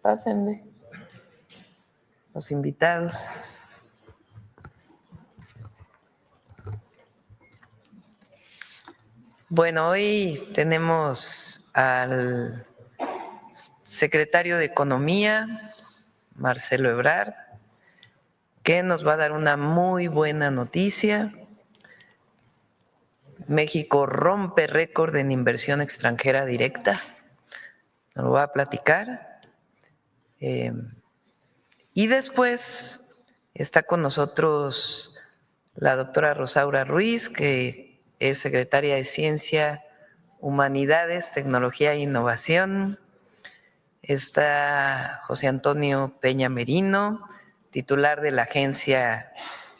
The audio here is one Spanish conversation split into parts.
Pásenle los invitados. Bueno, hoy tenemos al secretario de Economía, Marcelo Ebrard, que nos va a dar una muy buena noticia. México rompe récord en inversión extranjera directa, nos lo va a platicar. Y después está con nosotros la doctora Rosaura Ruiz, que es secretaria de Ciencia, Humanidades, Tecnología e Innovación. Está José Antonio Peña Merino, titular de la Agencia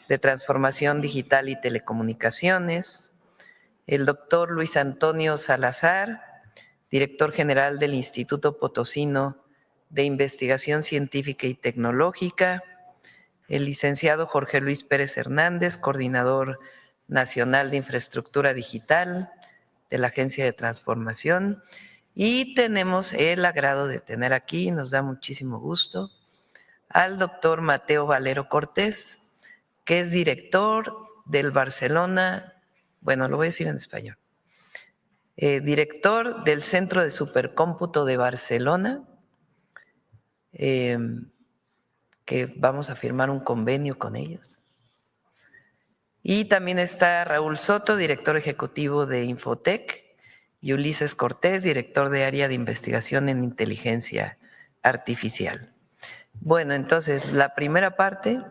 de Transformación Digital y Telecomunicaciones. El doctor Luis Antonio Salazar, director general del Instituto Potosino de Investigación Científica y Tecnológica. El licenciado Jorge Luis Pérez Hernández, coordinador nacional de infraestructura digital de la Agencia de Transformación. Y tenemos el agrado de tener aquí, nos da muchísimo gusto, al doctor Mateo Valero Cortés, que es director del Barcelona, bueno, lo voy a decir en español, director del Centro de Supercómputo de Barcelona, que vamos a firmar un convenio con ellos. Y también está Raúl Soto, director ejecutivo de Infotec, y Ulises Cortés, director de área de investigación en inteligencia artificial. Bueno, entonces la primera parte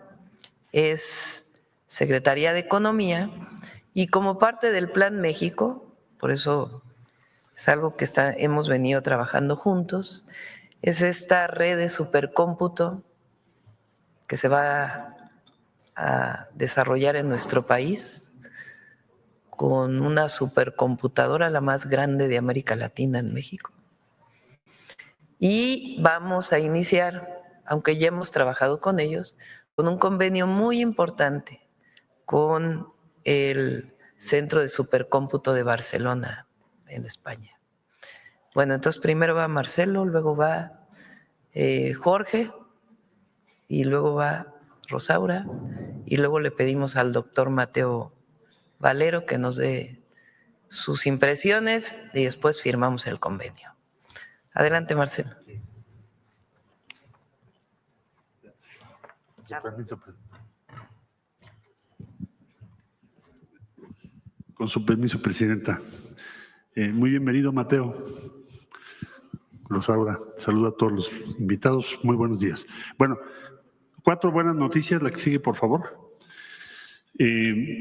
es Secretaría de Economía, y como parte del Plan México, por eso es algo que hemos venido trabajando juntos, es esta red de supercómputo que se va a desarrollar en nuestro país con una supercomputadora, la más grande de América Latina en México. Y vamos a iniciar, aunque ya hemos trabajado con ellos, con un convenio muy importante con el Centro de Supercómputo de Barcelona, en España. Bueno, entonces primero va Marcelo, luego va Jorge, y luego va Rosaura, y luego le pedimos al doctor Mateo Valero que nos dé sus impresiones y después firmamos el convenio. Adelante, Marcelo. Con su permiso, Presidenta. Muy bienvenido, Mateo. Rosaura, saludo a todos los invitados. Muy buenos días. Bueno, 4 buenas noticias. La que sigue, por favor.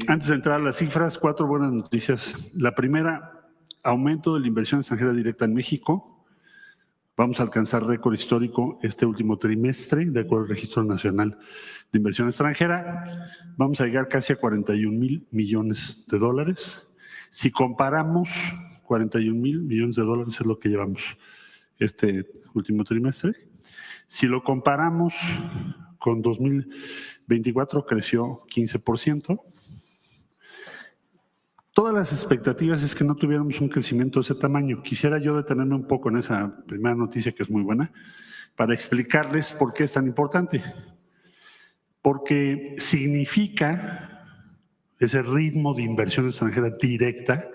Antes de entrar a las cifras, 4 buenas noticias. La primera, aumento de la inversión extranjera directa en México. Vamos a alcanzar récord histórico este último trimestre, de acuerdo al Registro Nacional de Inversión Extranjera. Vamos a llegar casi a 41,000 millones de dólares. Si comparamos, 41,000 millones de dólares es lo que llevamos este último trimestre. Si lo comparamos con 2024, creció 15%. Todas las expectativas es que no tuviéramos un crecimiento de ese tamaño. Quisiera yo detenerme un poco en esa primera noticia, que es muy buena, para explicarles por qué es tan importante. Porque significa, ese ritmo de inversión extranjera directa,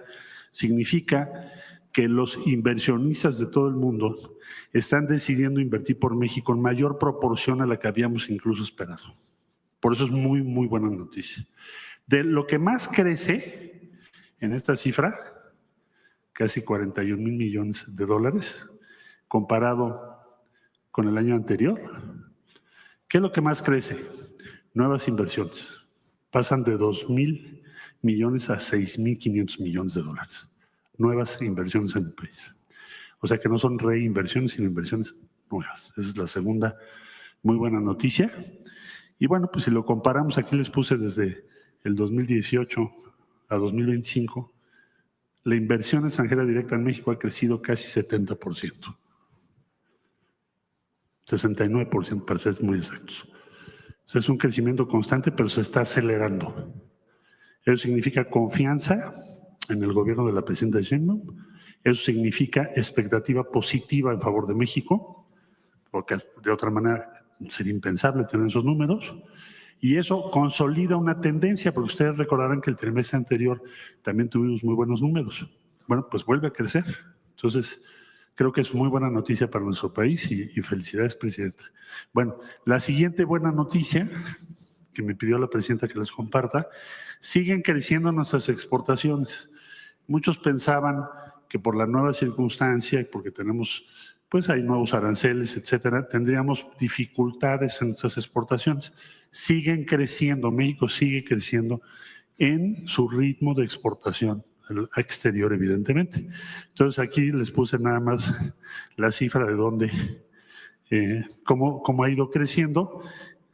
significa que los inversionistas de todo el mundo están decidiendo invertir por México en mayor proporción a la que habíamos incluso esperado. Por eso es muy, muy buena noticia. De lo que más crece en esta cifra, casi 41,000 millones de dólares, comparado con el año anterior, ¿qué es lo que más crece? Nuevas inversiones. Pasan de 2,000 millones a 6,500 millones de dólares. Nuevas inversiones en el país. O sea que no son reinversiones, sino inversiones nuevas. Esa es la segunda muy buena noticia. Y bueno, pues si lo comparamos, aquí les puse desde el 2018 a 2025, la inversión extranjera directa en México ha crecido casi 70%. 69%, para ser muy exactos. O sea, es un crecimiento constante, pero se está acelerando. Eso significa confianza en el gobierno de la presidenta Sheinbaum. Eso significa expectativa positiva en favor de México, porque de otra manera sería impensable tener esos números. Y eso consolida una tendencia, porque ustedes recordarán que el trimestre anterior también tuvimos muy buenos números. Bueno, pues vuelve a crecer. Entonces, creo que es muy buena noticia para nuestro país y felicidades, Presidenta. Bueno, la siguiente buena noticia que me pidió la Presidenta que les comparta, siguen creciendo nuestras exportaciones. Muchos pensaban que por la nueva circunstancia, porque tenemos, pues hay nuevos aranceles, etcétera, tendríamos dificultades en nuestras exportaciones. Siguen creciendo, México sigue creciendo en su ritmo de exportación al exterior, evidentemente. Entonces aquí les puse nada más la cifra de dónde, cómo ha ido creciendo,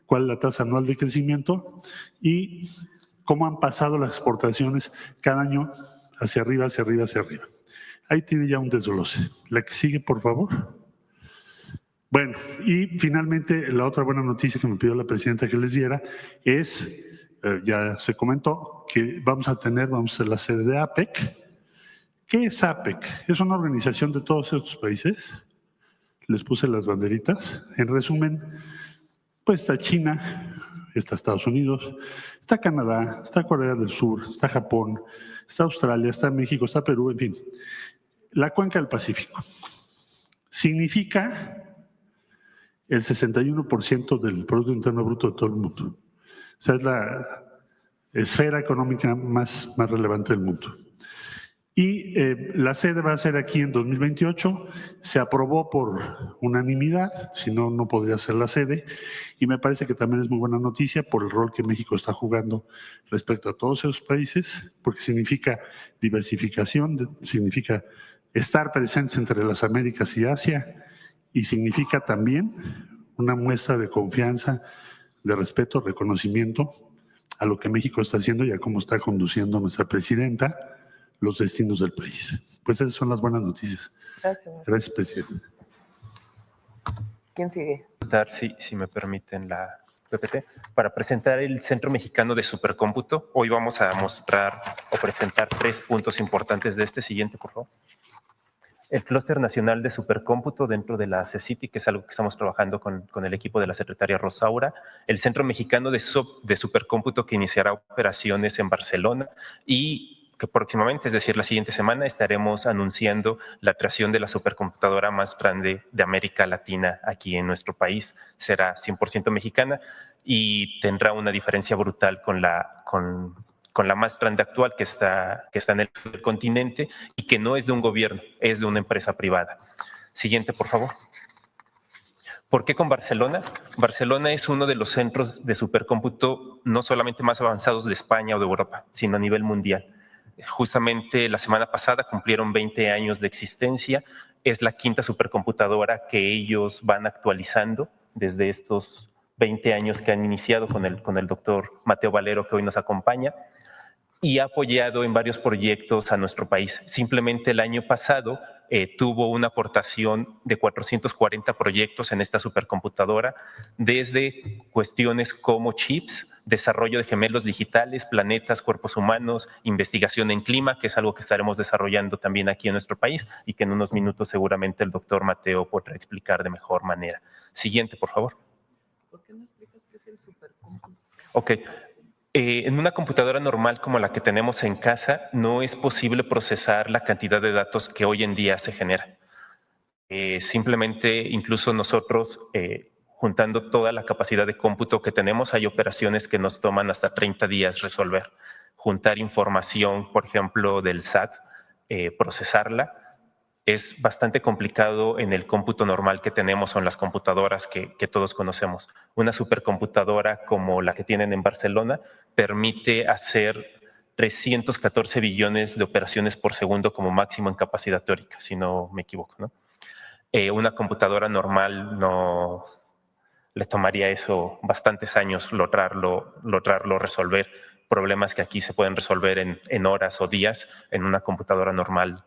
cuál es la tasa anual de crecimiento y cómo han pasado las exportaciones cada año hacia arriba, hacia arriba, hacia arriba. Ahí tiene ya un desglose. La que sigue, por favor. Bueno, y finalmente la otra buena noticia que me pidió la Presidenta que les diera es, ya se comentó, que vamos a ser la sede de APEC. ¿Qué es APEC? Es una organización de todos estos países. Les puse las banderitas. En resumen, pues está China, está Estados Unidos, está Canadá, está Corea del Sur, está Japón, está Australia, está México, está Perú, en fin. La cuenca del Pacífico. Significa el 61% del Producto Interno Bruto de todo el mundo. O sea, es la esfera económica más relevante del mundo. Y la sede va a ser aquí en 2028, se aprobó por unanimidad, si no, no podría ser la sede, y me parece que también es muy buena noticia por el rol que México está jugando respecto a todos esos países, porque significa diversificación, significa estar presentes entre las Américas y Asia, y significa también una muestra de confianza, de respeto, reconocimiento a lo que México está haciendo y a cómo está conduciendo nuestra presidenta los destinos del país. Pues esas son las buenas noticias. Gracias. Gracias, Presidente. ¿Quién sigue? Si me permiten la PPT, para presentar el Centro Mexicano de Supercómputo. Hoy vamos a mostrar o presentar 3 puntos importantes de este. Siguiente, por favor. El Clúster Nacional de Supercómputo dentro de la CECITI, que es algo que estamos trabajando con el equipo de la secretaria Rosaura. El Centro Mexicano de Supercómputo, que iniciará operaciones en Barcelona y que próximamente, es decir, la siguiente semana, estaremos anunciando la creación de la supercomputadora más grande de América Latina aquí en nuestro país. Será 100% mexicana y tendrá una diferencia brutal con la más grande actual que está en el continente y que no es de un gobierno, es de una empresa privada. Siguiente, por favor. ¿Por qué con Barcelona? Barcelona es uno de los centros de supercómputo no solamente más avanzados de España o de Europa, sino a nivel mundial. Justamente la semana pasada cumplieron 20 años de existencia. Es la 5ª supercomputadora que ellos van actualizando desde estos 20 años que han iniciado con el doctor Mateo Valero, que hoy nos acompaña, y ha apoyado en varios proyectos a nuestro país. Simplemente el año pasado tuvo una aportación de 440 proyectos en esta supercomputadora, desde cuestiones como chips, desarrollo de gemelos digitales, planetas, cuerpos humanos, investigación en clima, que es algo que estaremos desarrollando también aquí en nuestro país y que en unos minutos seguramente el doctor Mateo podrá explicar de mejor manera. Siguiente, por favor. ¿Por qué no explicas qué es el supercómputo? Ok. En una computadora normal como la que tenemos en casa, no es posible procesar la cantidad de datos que hoy en día se generan. Simplemente, incluso nosotros, juntando toda la capacidad de cómputo que tenemos, hay operaciones que nos toman hasta 30 días resolver. Juntar información, por ejemplo, del SAT, procesarla, es bastante complicado en el cómputo normal que tenemos o en las computadoras que todos conocemos. Una supercomputadora como la que tienen en Barcelona permite hacer 314 billones de operaciones por segundo como máximo en capacidad teórica, si no me equivoco, ¿no? Una computadora normal no le tomaría eso bastantes años lograrlo resolver. Problemas que aquí se pueden resolver en horas o días, en una computadora normal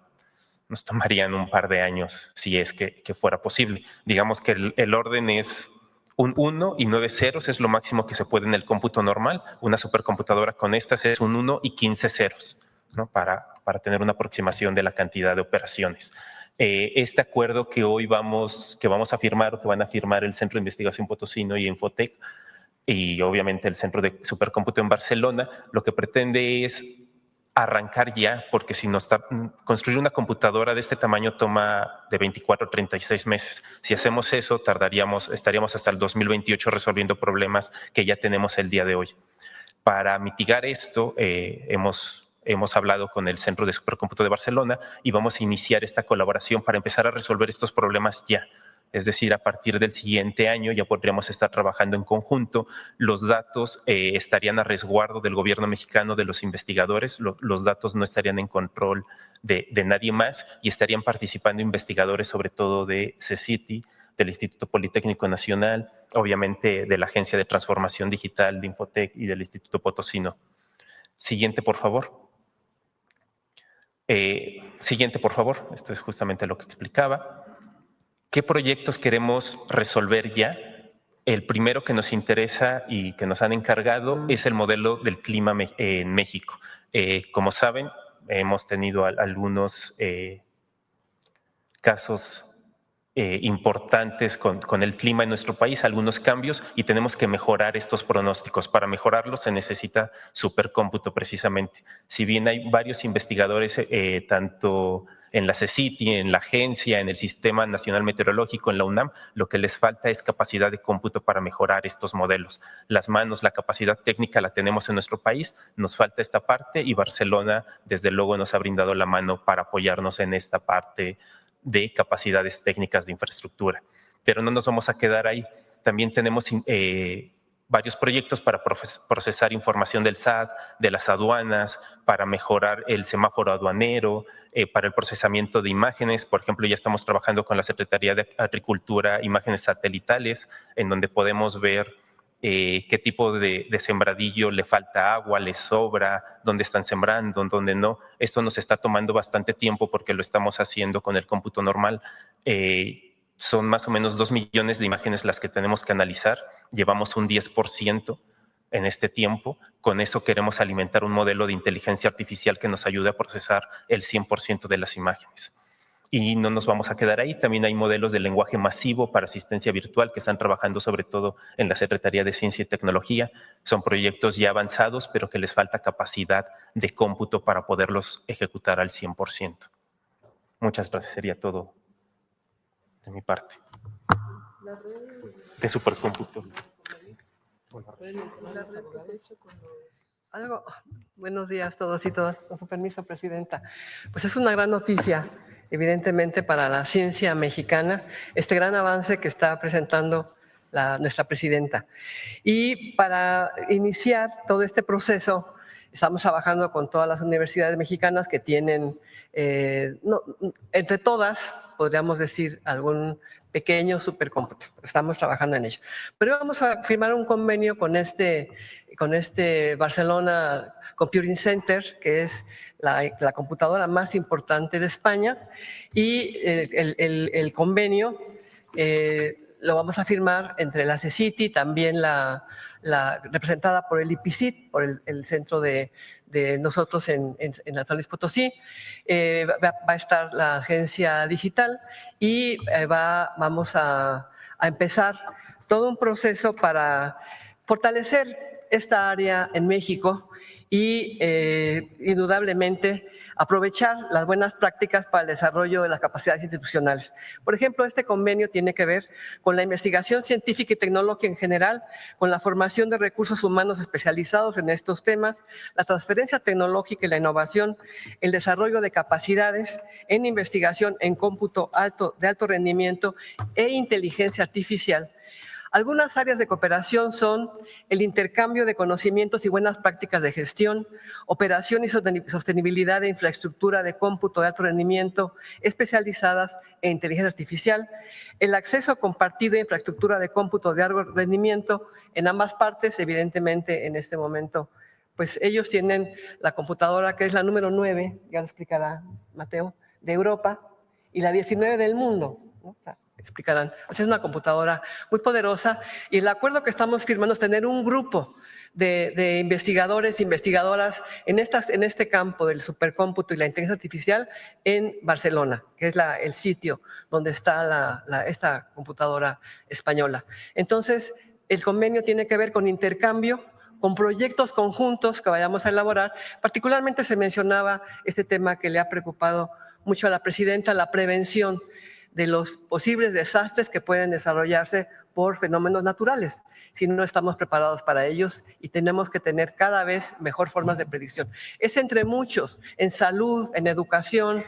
nos tomarían un par de años si es que fuera posible. Digamos que el orden es un 1 y 9 ceros, es lo máximo que se puede en el cómputo normal. Una supercomputadora con estas es un 1 y 15 ceros, ¿no? Para tener una aproximación de la cantidad de operaciones. Este acuerdo que hoy vamos a firmar o que van a firmar el Centro de Investigación Potosino y Infotec y obviamente el Centro de Supercómputo en Barcelona, lo que pretende es arrancar ya, porque si construir una computadora de este tamaño toma de 24 a 36 meses. Si hacemos eso, estaríamos hasta el 2028 resolviendo problemas que ya tenemos el día de hoy. Para mitigar esto, hemos hablado con el Centro de Supercómputo de Barcelona y vamos a iniciar esta colaboración para empezar a resolver estos problemas ya. Es decir, a partir del siguiente año ya podríamos estar trabajando en conjunto. Los datos estarían a resguardo del gobierno mexicano, de los investigadores. Los datos no estarían en control de nadie más y estarían participando investigadores, sobre todo de CECITI, del Instituto Politécnico Nacional, obviamente de la Agencia de Transformación Digital de Infotec y del Instituto Potosino. Siguiente, por favor. Siguiente, por favor. Esto es justamente lo que explicaba. ¿Qué proyectos queremos resolver ya? El primero que nos interesa y que nos han encargado es el modelo del clima en México. Como saben, hemos tenido algunos casos importantes con el clima en nuestro país, algunos cambios, y tenemos que mejorar estos pronósticos. Para mejorarlos se necesita supercómputo precisamente. Si bien hay varios investigadores, tanto en la CECITI, en la agencia, en el Sistema Nacional Meteorológico, en la UNAM, lo que les falta es capacidad de cómputo para mejorar estos modelos. Las manos, la capacidad técnica la tenemos en nuestro país, nos falta esta parte y Barcelona desde luego nos ha brindado la mano para apoyarnos en esta parte de capacidades técnicas de infraestructura. Pero no nos vamos a quedar ahí. También tenemos varios proyectos para procesar información del SAT, de las aduanas, para mejorar el semáforo aduanero, para el procesamiento de imágenes. Por ejemplo, ya estamos trabajando con la Secretaría de Agricultura, imágenes satelitales, en donde podemos ver qué tipo de sembradillo le falta agua, le sobra, dónde están sembrando, dónde no. Esto nos está tomando bastante tiempo porque lo estamos haciendo con el cómputo normal. Son más o menos 2 millones de imágenes las que tenemos que analizar. Llevamos un 10% en este tiempo. Con eso queremos alimentar un modelo de inteligencia artificial que nos ayude a procesar el 100% de las imágenes. Y no nos vamos a quedar ahí. También hay modelos de lenguaje masivo para asistencia virtual que están trabajando sobre todo en la Secretaría de Ciencia y Tecnología. Son proyectos ya avanzados, pero que les falta capacidad de cómputo para poderlos ejecutar al 100%. Muchas gracias. Sería todo de mi parte. De supercómputo. Buenos días a todos y todas. Con su permiso, Presidenta. Pues es una gran noticia, evidentemente, para la ciencia mexicana, este gran avance que está presentando nuestra Presidenta. Y para iniciar todo este proceso, estamos trabajando con todas las universidades mexicanas que tienen, entre todas, podríamos decir, algún pequeño supercómputo. Estamos trabajando en ello. Pero vamos a firmar un convenio con este Barcelona Computing Center, que es la computadora más importante de España, y el convenio lo vamos a firmar entre la CECITI, también representada por el IPICIT, por el centro de nosotros en San Luis Potosí. Va a estar la agencia digital y vamos a empezar todo un proceso para fortalecer esta área en México y indudablemente aprovechar las buenas prácticas para el desarrollo de las capacidades institucionales. Por ejemplo, este convenio tiene que ver con la investigación científica y tecnológica en general, con la formación de recursos humanos especializados en estos temas, la transferencia tecnológica y la innovación, el desarrollo de capacidades en investigación en cómputo de alto rendimiento e inteligencia artificial. Algunas áreas de cooperación son el intercambio de conocimientos y buenas prácticas de gestión, operación y sostenibilidad de infraestructura de cómputo de alto rendimiento especializadas en inteligencia artificial, el acceso compartido a infraestructura de cómputo de alto rendimiento en ambas partes. Evidentemente, en este momento, pues ellos tienen la computadora que es la número 9, ya lo explicará Mateo, de Europa, y la 19 del mundo, ¿no? O sea, explicarán. O sea, es una computadora muy poderosa y el acuerdo que estamos firmando es tener un grupo de investigadores e investigadoras en este campo del supercómputo y la inteligencia artificial en Barcelona, que es el sitio donde está esta computadora española. Entonces, el convenio tiene que ver con intercambio, con proyectos conjuntos que vayamos a elaborar. Particularmente se mencionaba este tema que le ha preocupado mucho a la presidenta, la prevención de los posibles desastres que pueden desarrollarse por fenómenos naturales, si no estamos preparados para ellos y tenemos que tener cada vez mejor formas de predicción. Es entre muchos, en salud, en educación,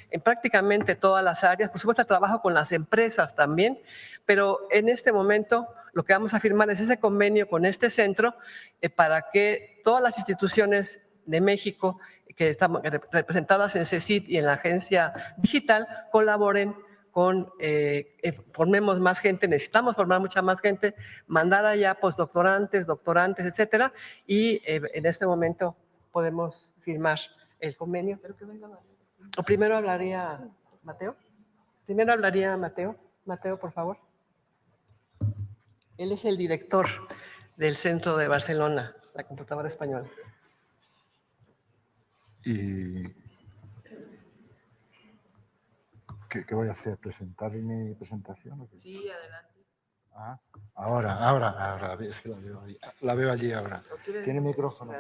en prácticamente todas las áreas. Por supuesto, el trabajo con las empresas también, pero en este momento lo que vamos a firmar es ese convenio con este centro para que todas las instituciones de México que están representadas en CECIT y en la agencia digital colaboren formemos más gente, necesitamos formar mucha más gente, mandar allá postdoctorantes, doctorantes, etcétera, y en este momento podemos firmar el convenio. Pero que venga Mateo. O primero hablaría Mateo. Mateo, por favor. Él es el director del Centro de Barcelona, la computadora española. Y ¿qué voy a hacer? ¿Presentar mi presentación? ¿O qué? Sí, adelante. Ah, ahora, es que la veo allí ahora. ¿Tiene micrófono?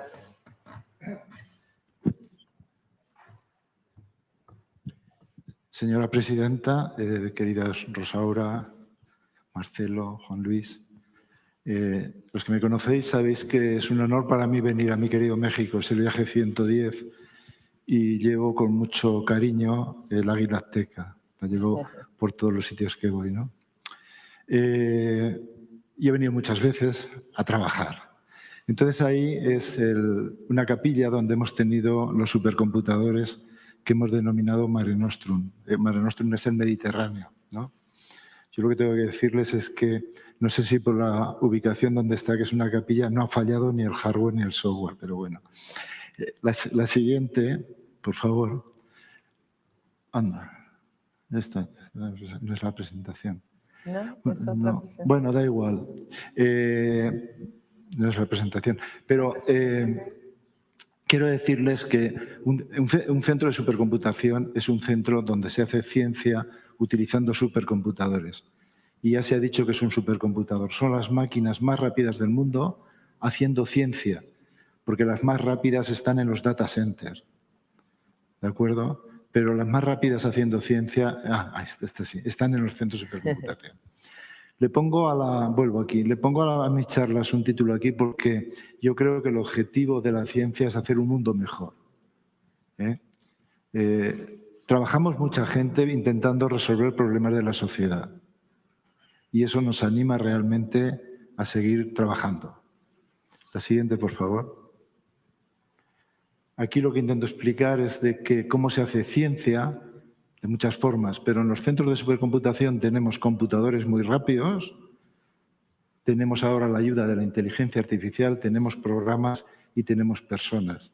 Señora presidenta, queridas Rosaura, Marcelo, Juan Luis, los que me conocéis sabéis que es un honor para mí venir a mi querido México, es el viaje 110 y llevo con mucho cariño el águila azteca, la llevo por todos los sitios que voy, ¿no? Y he venido muchas veces a trabajar. Entonces ahí es una capilla donde hemos tenido los supercomputadores que hemos denominado Mare Nostrum. Mare Nostrum es el Mediterráneo, ¿no? Yo lo que tengo que decirles es que no sé si por la ubicación donde está, que es una capilla, no ha fallado ni el hardware ni el software, pero bueno. La siguiente, por favor. Anda, esta no es la presentación. No, es otra presentación. Bueno, da igual. No es la presentación. Pero quiero decirles que un centro de supercomputación es un centro donde se hace ciencia utilizando supercomputadores. Y ya se ha dicho que es un supercomputador. Son las máquinas más rápidas del mundo haciendo ciencia, porque las más rápidas están en los data centers. ¿De acuerdo? Pero las más rápidas haciendo ciencia, sí, están en los centros de supercomputación. Vuelvo aquí, le pongo a mis charlas un título aquí porque yo creo que el objetivo de la ciencia es hacer un mundo mejor. Trabajamos mucha gente intentando resolver problemas de la sociedad y eso nos anima realmente a seguir trabajando. La siguiente, por favor. Aquí lo que intento explicar es de que cómo se hace ciencia de muchas formas, pero en los centros de supercomputación tenemos computadores muy rápidos, tenemos ahora la ayuda de la inteligencia artificial, tenemos programas y tenemos personas.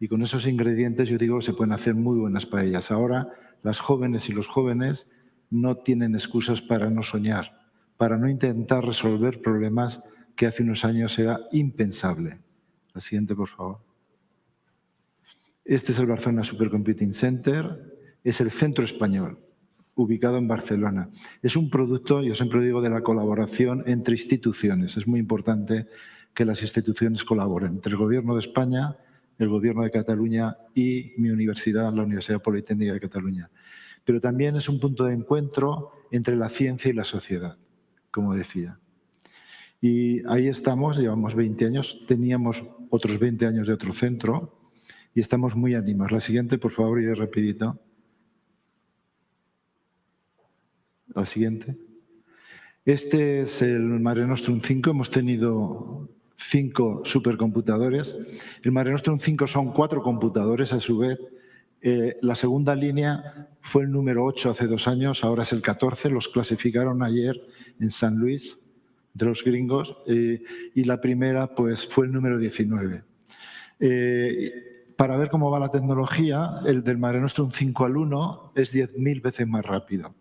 Y con esos ingredientes yo digo que se pueden hacer muy buenas paellas. Ahora las jóvenes y los jóvenes no tienen excusas para no soñar, para no intentar resolver problemas que hace unos años era impensable. La siguiente, por favor. Este es el Barcelona Supercomputing Center, es el centro español, ubicado en Barcelona. Es un producto, yo siempre digo, de la colaboración entre instituciones. Es muy importante que las instituciones colaboren, entre el Gobierno de España, el Gobierno de Cataluña y mi universidad, la Universidad Politécnica de Cataluña. Pero también es un punto de encuentro entre la ciencia y la sociedad, como decía. Y ahí estamos, llevamos 20 años, teníamos otros 20 años de otro centro, y estamos muy animados. La siguiente, por favor, iré rapidito. La siguiente. Este es el Mare Nostrum 5. Hemos tenido 5 supercomputadores. El Mare Nostrum 5 son 4 computadores a su vez. La segunda línea fue el número 8 hace 2 años, ahora es el 14. Los clasificaron ayer en San Luis, de los gringos. Y la primera pues, fue el número 19. Para ver cómo va la tecnología, el del Mare Nostrum 5 al 1 es 10.000 veces más rápido.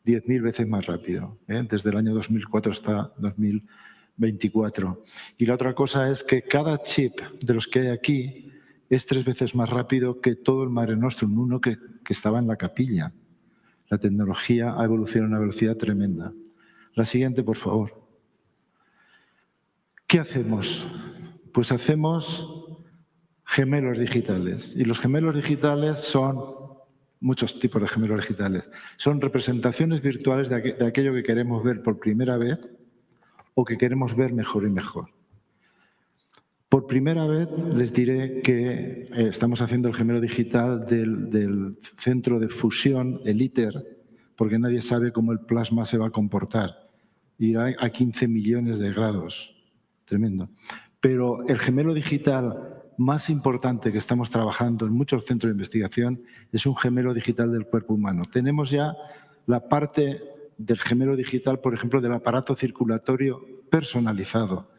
10.000 veces más rápido, desde el año 2004 hasta 2024. Y la otra cosa es que cada chip de los que hay aquí es 3 veces más rápido que todo el Mare Nostrum 1 que estaba en la capilla. La tecnología ha evolucionado a una velocidad tremenda. La siguiente, por favor. ¿Qué hacemos? Pues hacemos gemelos digitales. Y los gemelos digitales son muchos tipos de gemelos digitales. Son representaciones virtuales de aquello que queremos ver por primera vez o que queremos ver mejor y mejor. Por primera vez les diré que estamos haciendo el gemelo digital del centro de fusión, el ITER, porque nadie sabe cómo el plasma se va a comportar. Irá a 15 millones de grados. Tremendo. Pero el gemelo digital más importante que estamos trabajando en muchos centros de investigación es un gemelo digital del cuerpo humano. Tenemos ya la parte del gemelo digital, por ejemplo, del aparato circulatorio personalizado.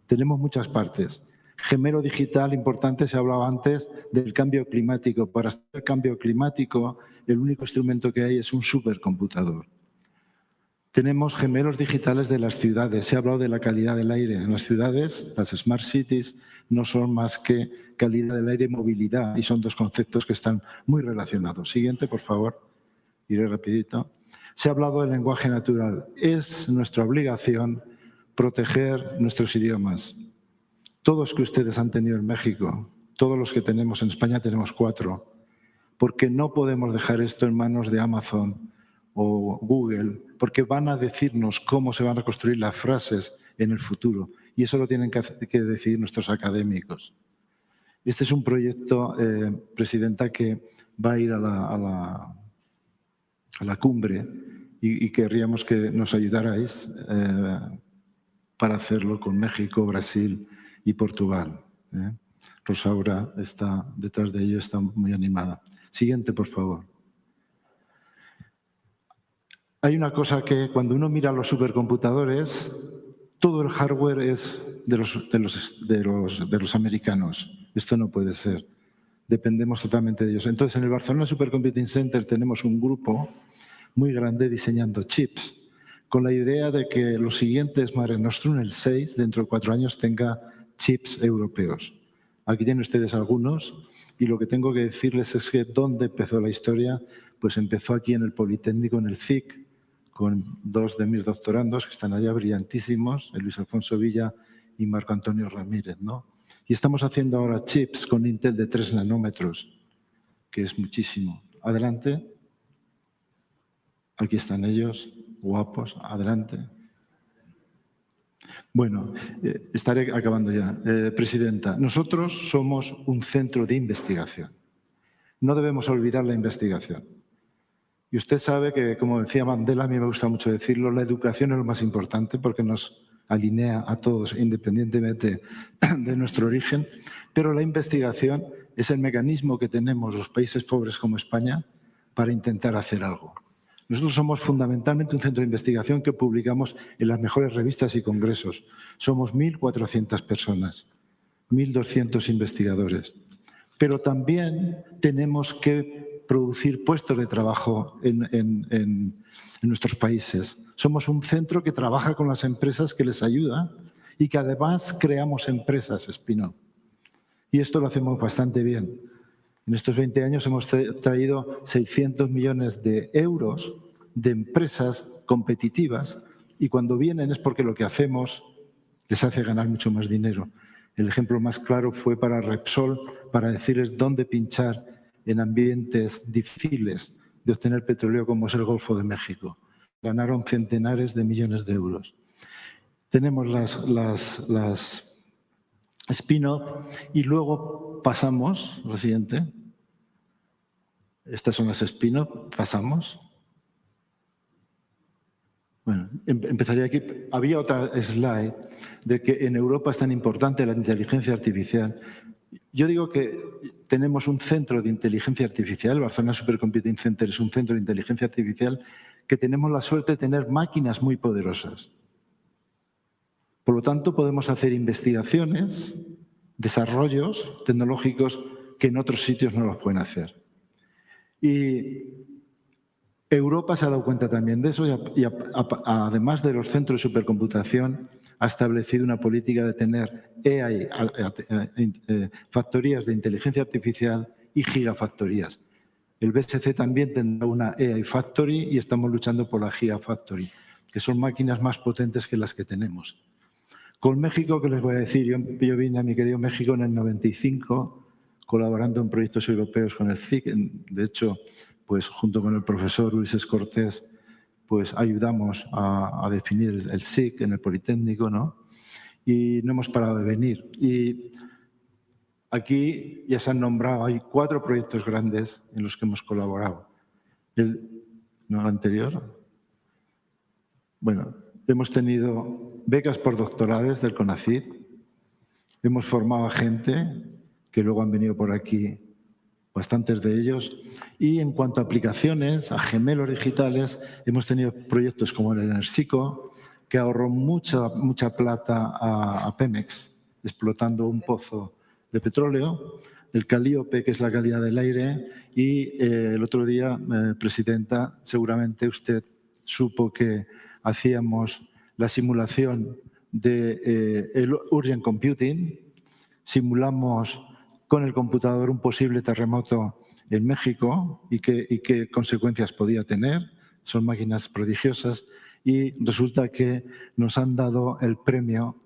Tenemos muchas partes. Gemelo digital importante, se hablaba antes del cambio climático. Para hacer el cambio climático, el único instrumento que hay es un supercomputador. Tenemos gemelos digitales de las ciudades. Se ha hablado de la calidad del aire. En las ciudades, las smart cities no son más que calidad del aire y movilidad, y son dos conceptos que están muy relacionados. Siguiente, por favor. Iré rapidito. Se ha hablado del lenguaje natural. Es nuestra obligación proteger nuestros idiomas. Todos que ustedes han tenido en México, todos los que tenemos en España, tenemos 4, porque no podemos dejar esto en manos de Amazon o Google, porque van a decirnos cómo se van a construir las frases en el futuro, y eso lo tienen que decidir nuestros académicos. Este es un proyecto, Presidenta, que va a ir a la cumbre y querríamos que nos ayudarais para hacerlo con México, Brasil y Portugal. Rosaura está detrás de ello, está muy animada. Siguiente, por favor. Hay una cosa que cuando uno mira los supercomputadores, todo el hardware es de los americanos. Esto no puede ser. Dependemos totalmente de ellos. Entonces, en el Barcelona Supercomputing Center tenemos un grupo muy grande diseñando chips, con la idea de que los siguientes Mare Nostrum, el 6, dentro de 4 años, tenga chips europeos. Aquí tienen ustedes algunos, y lo que tengo que decirles es que ¿dónde empezó la historia? Pues empezó aquí en el Politécnico, en el CIC, con 2 de mis doctorandos que están allá brillantísimos, Luis Alfonso Villa y Marco Antonio Ramírez, ¿no? Y estamos haciendo ahora chips con Intel de 3 nanómetros, que es muchísimo. Adelante. Aquí están ellos, guapos. Adelante. Bueno, estaré acabando ya. Presidenta, nosotros somos un centro de investigación. No debemos olvidar la investigación. Y usted sabe que, como decía Mandela, a mí me gusta mucho decirlo, la educación es lo más importante porque nos alinea a todos independientemente de nuestro origen, pero la investigación es el mecanismo que tenemos los países pobres como España para intentar hacer algo. Nosotros somos fundamentalmente un centro de investigación que publicamos en las mejores revistas y congresos. Somos 1.400 personas, 1.200 investigadores. Pero también tenemos que producir puestos de trabajo en nuestros países. Somos un centro que trabaja con las empresas, que les ayuda y que además creamos empresas spin-off. Y esto lo hacemos bastante bien. En estos 20 años hemos traído 600 millones de euros de empresas competitivas y cuando vienen es porque lo que hacemos les hace ganar mucho más dinero. El ejemplo más claro fue para Repsol, para decirles dónde pinchar en ambientes difíciles de obtener petróleo como es el Golfo de México. Ganaron centenares de millones de euros. Tenemos las spin-off y luego pasamos, lo siguiente. Estas son las spin-off, pasamos. Bueno, empezaría aquí. Había otra slide de que en Europa es tan importante la inteligencia artificial. Yo digo que tenemos un centro de inteligencia artificial, el Barcelona Supercomputing Center es un centro de inteligencia artificial, que tenemos la suerte de tener máquinas muy poderosas. Por lo tanto, podemos hacer investigaciones, desarrollos tecnológicos que en otros sitios no los pueden hacer. Y Europa se ha dado cuenta también de eso y además de los centros de supercomputación, ha establecido una política de tener AI, factorías de inteligencia artificial y gigafactorías. El BSC también tendrá una AI Factory y estamos luchando por la Gigafactory, que son máquinas más potentes que las que tenemos. Con México, ¿qué les voy a decir? Yo vine a mi querido México en el 95, colaborando en proyectos europeos con el CIC. De hecho, pues junto con el profesor Ulises Cortés, pues ayudamos a definir el SIC en el Politécnico, ¿no? Y no hemos parado de venir. Y aquí ya se han nombrado, hay 4 proyectos grandes en los que hemos colaborado. El anterior. Bueno, hemos tenido becas por doctorales del CONACYT, hemos formado a gente que luego han venido por aquí, bastantes de ellos, y en cuanto a aplicaciones, a gemelos digitales, hemos tenido proyectos como el Enersico, que ahorró mucha plata a Pemex, explotando un pozo de petróleo, el Calíope, que es la calidad del aire, y el otro día, Presidenta, seguramente usted supo que hacíamos la simulación del Urgent Computing, simulamos con el computador un posible terremoto en México y qué consecuencias podía tener. Son máquinas prodigiosas y resulta que nos han dado el premio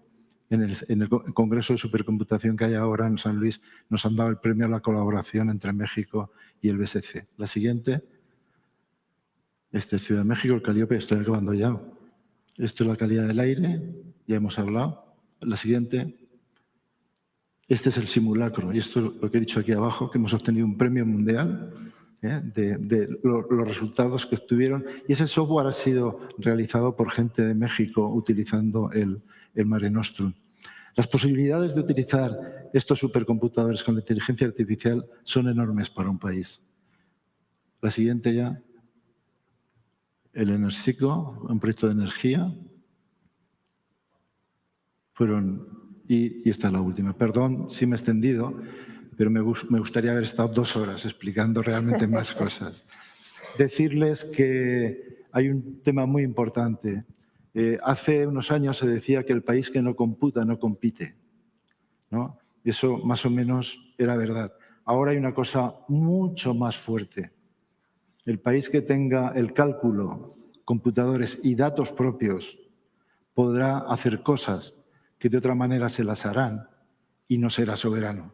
en el Congreso de Supercomputación que hay ahora en San Luis, nos han dado el premio a la colaboración entre México y el BSC. La siguiente. Este es Ciudad de México, el Calíope, estoy acabando ya. Esto es la calidad del aire, ya hemos hablado. La siguiente. Este es el simulacro, y esto es lo que he dicho aquí abajo, que hemos obtenido un premio mundial de los resultados que obtuvieron. Y ese software ha sido realizado por gente de México utilizando el Mare Nostrum. Las posibilidades de utilizar estos supercomputadores con la inteligencia artificial son enormes para un país. La siguiente ya. El Enersico, un proyecto de energía. Y esta es la última. Perdón si me he extendido, pero me gustaría haber estado 2 horas explicando realmente más cosas. Decirles que hay un tema muy importante. Hace unos años se decía que el país que no computa no compite, ¿no? Y eso más o menos era verdad. Ahora hay una cosa mucho más fuerte. El país que tenga el cálculo, computadores y datos propios podrá hacer cosas que de otra manera se las harán y no será soberano.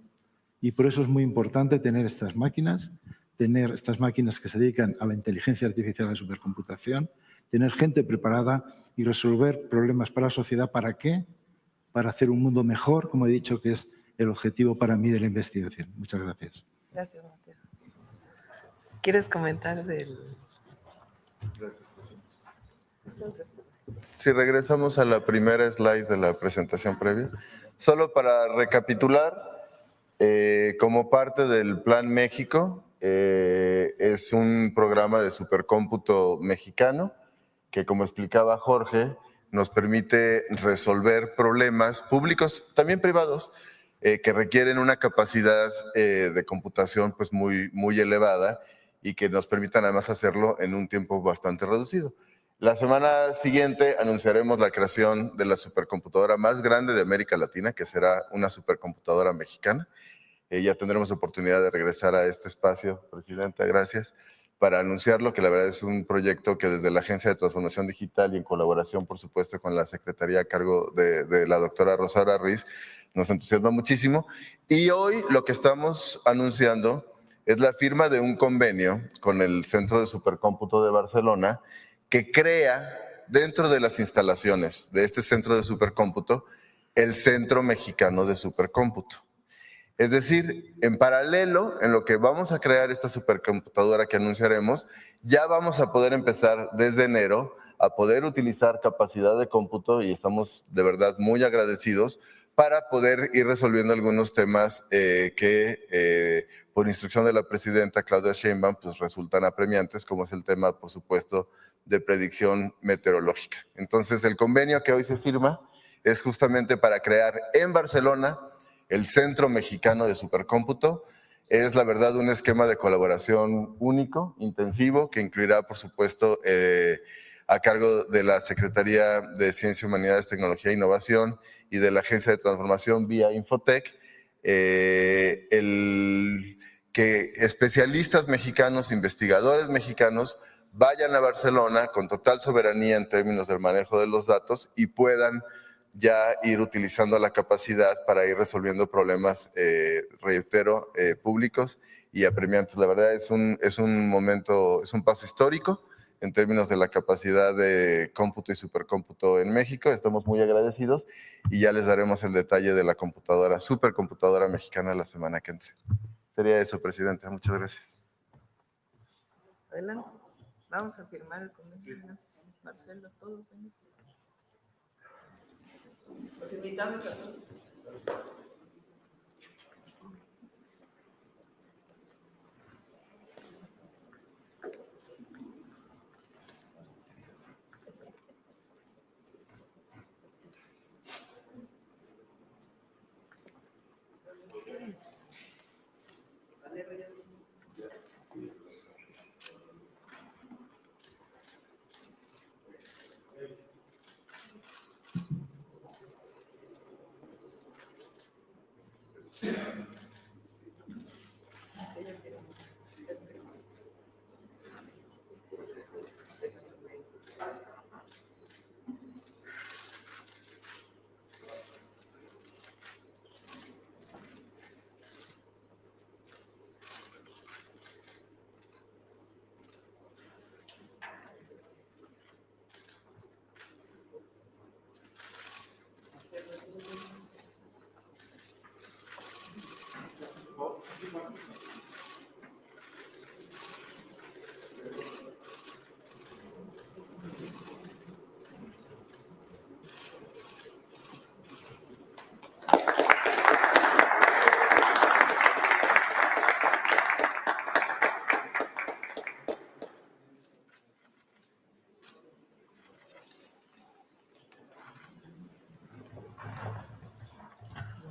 Y por eso es muy importante tener estas máquinas que se dedican a la inteligencia artificial, a la supercomputación, tener gente preparada y resolver problemas para la sociedad. ¿Para qué? Para hacer un mundo mejor, como he dicho, que es el objetivo para mí de la investigación. Muchas gracias. Gracias, Mateo. ¿Quieres comentar del...? Si regresamos a la primera slide de la presentación previa, solo para recapitular, como parte del Plan México, es un programa de supercómputo mexicano que, como explicaba Jorge, nos permite resolver problemas públicos, también privados, que requieren una capacidad de computación pues muy elevada y que nos permitan además hacerlo en un tiempo bastante reducido. La semana siguiente anunciaremos la creación de la supercomputadora más grande de América Latina, que será una supercomputadora mexicana. Ya tendremos oportunidad de regresar a este espacio, Presidenta, gracias, para anunciarlo, que la verdad es un proyecto que desde la Agencia de Transformación Digital y en colaboración, por supuesto, con la Secretaría a cargo de la doctora Rosaura Ruiz, nos entusiasma muchísimo. Y hoy lo que estamos anunciando es la firma de un convenio con el Centro de Supercómputo de Barcelona, que crea dentro de las instalaciones de este centro de supercómputo el Centro Mexicano de Supercómputo. Es decir, en paralelo, en lo que vamos a crear esta supercomputadora que anunciaremos, ya vamos a poder empezar desde enero a poder utilizar capacidad de cómputo y estamos de verdad muy agradecidos para poder ir resolviendo algunos temas que por instrucción de la presidenta Claudia Sheinbaum pues resultan apremiantes, como es el tema, por supuesto, de predicción meteorológica. Entonces, el convenio que hoy se firma es justamente para crear en Barcelona el Centro Mexicano de Supercómputo. Es, la verdad, un esquema de colaboración único, intensivo, que incluirá, por supuesto, a cargo de la Secretaría de Ciencia, Humanidades, Tecnología e Innovación y de la Agencia de Transformación vía Infotec, que especialistas mexicanos, investigadores mexicanos, vayan a Barcelona con total soberanía en términos del manejo de los datos y puedan ya ir utilizando la capacidad para ir resolviendo problemas, reitero, públicos y apremiantes. La verdad es un momento, es un paso histórico en términos de la capacidad de cómputo y supercómputo en México. Estamos muy agradecidos y ya les daremos el detalle de la computadora, supercomputadora mexicana la semana que entra. Sería eso, Presidenta. Muchas gracias. Adelante. Vamos a firmar el convenio. Marcelo, todos ven. Los invitamos a todos.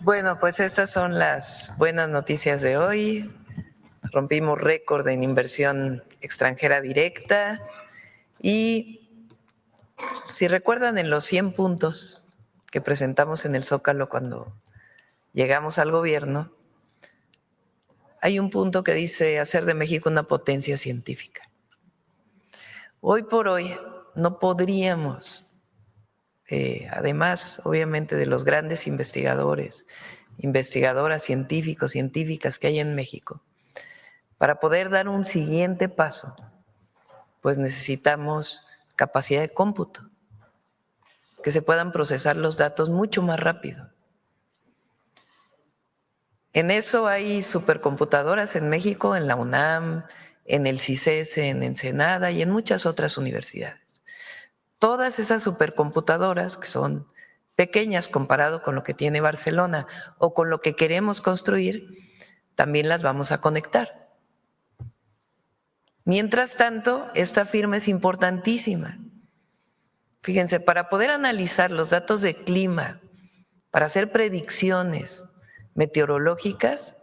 Bueno, pues estas son las buenas noticias de hoy. Rompimos récord en inversión extranjera directa y si recuerdan en los 100 puntos que presentamos en el Zócalo cuando llegamos al gobierno, hay un punto que dice hacer de México una potencia científica. Hoy por hoy no podríamos, además obviamente de los grandes investigadores, investigadoras, científicos, científicas que hay en México, para poder dar un siguiente paso, pues necesitamos capacidad de cómputo, que se puedan procesar los datos mucho más rápido. En eso hay supercomputadoras en México, en la UNAM, en el CICES, en Ensenada y en muchas otras universidades. Todas esas supercomputadoras, que son pequeñas comparado con lo que tiene Barcelona o con lo que queremos construir, también las vamos a conectar. Mientras tanto, esta firma es importantísima. Fíjense, para poder analizar los datos de clima, para hacer predicciones meteorológicas,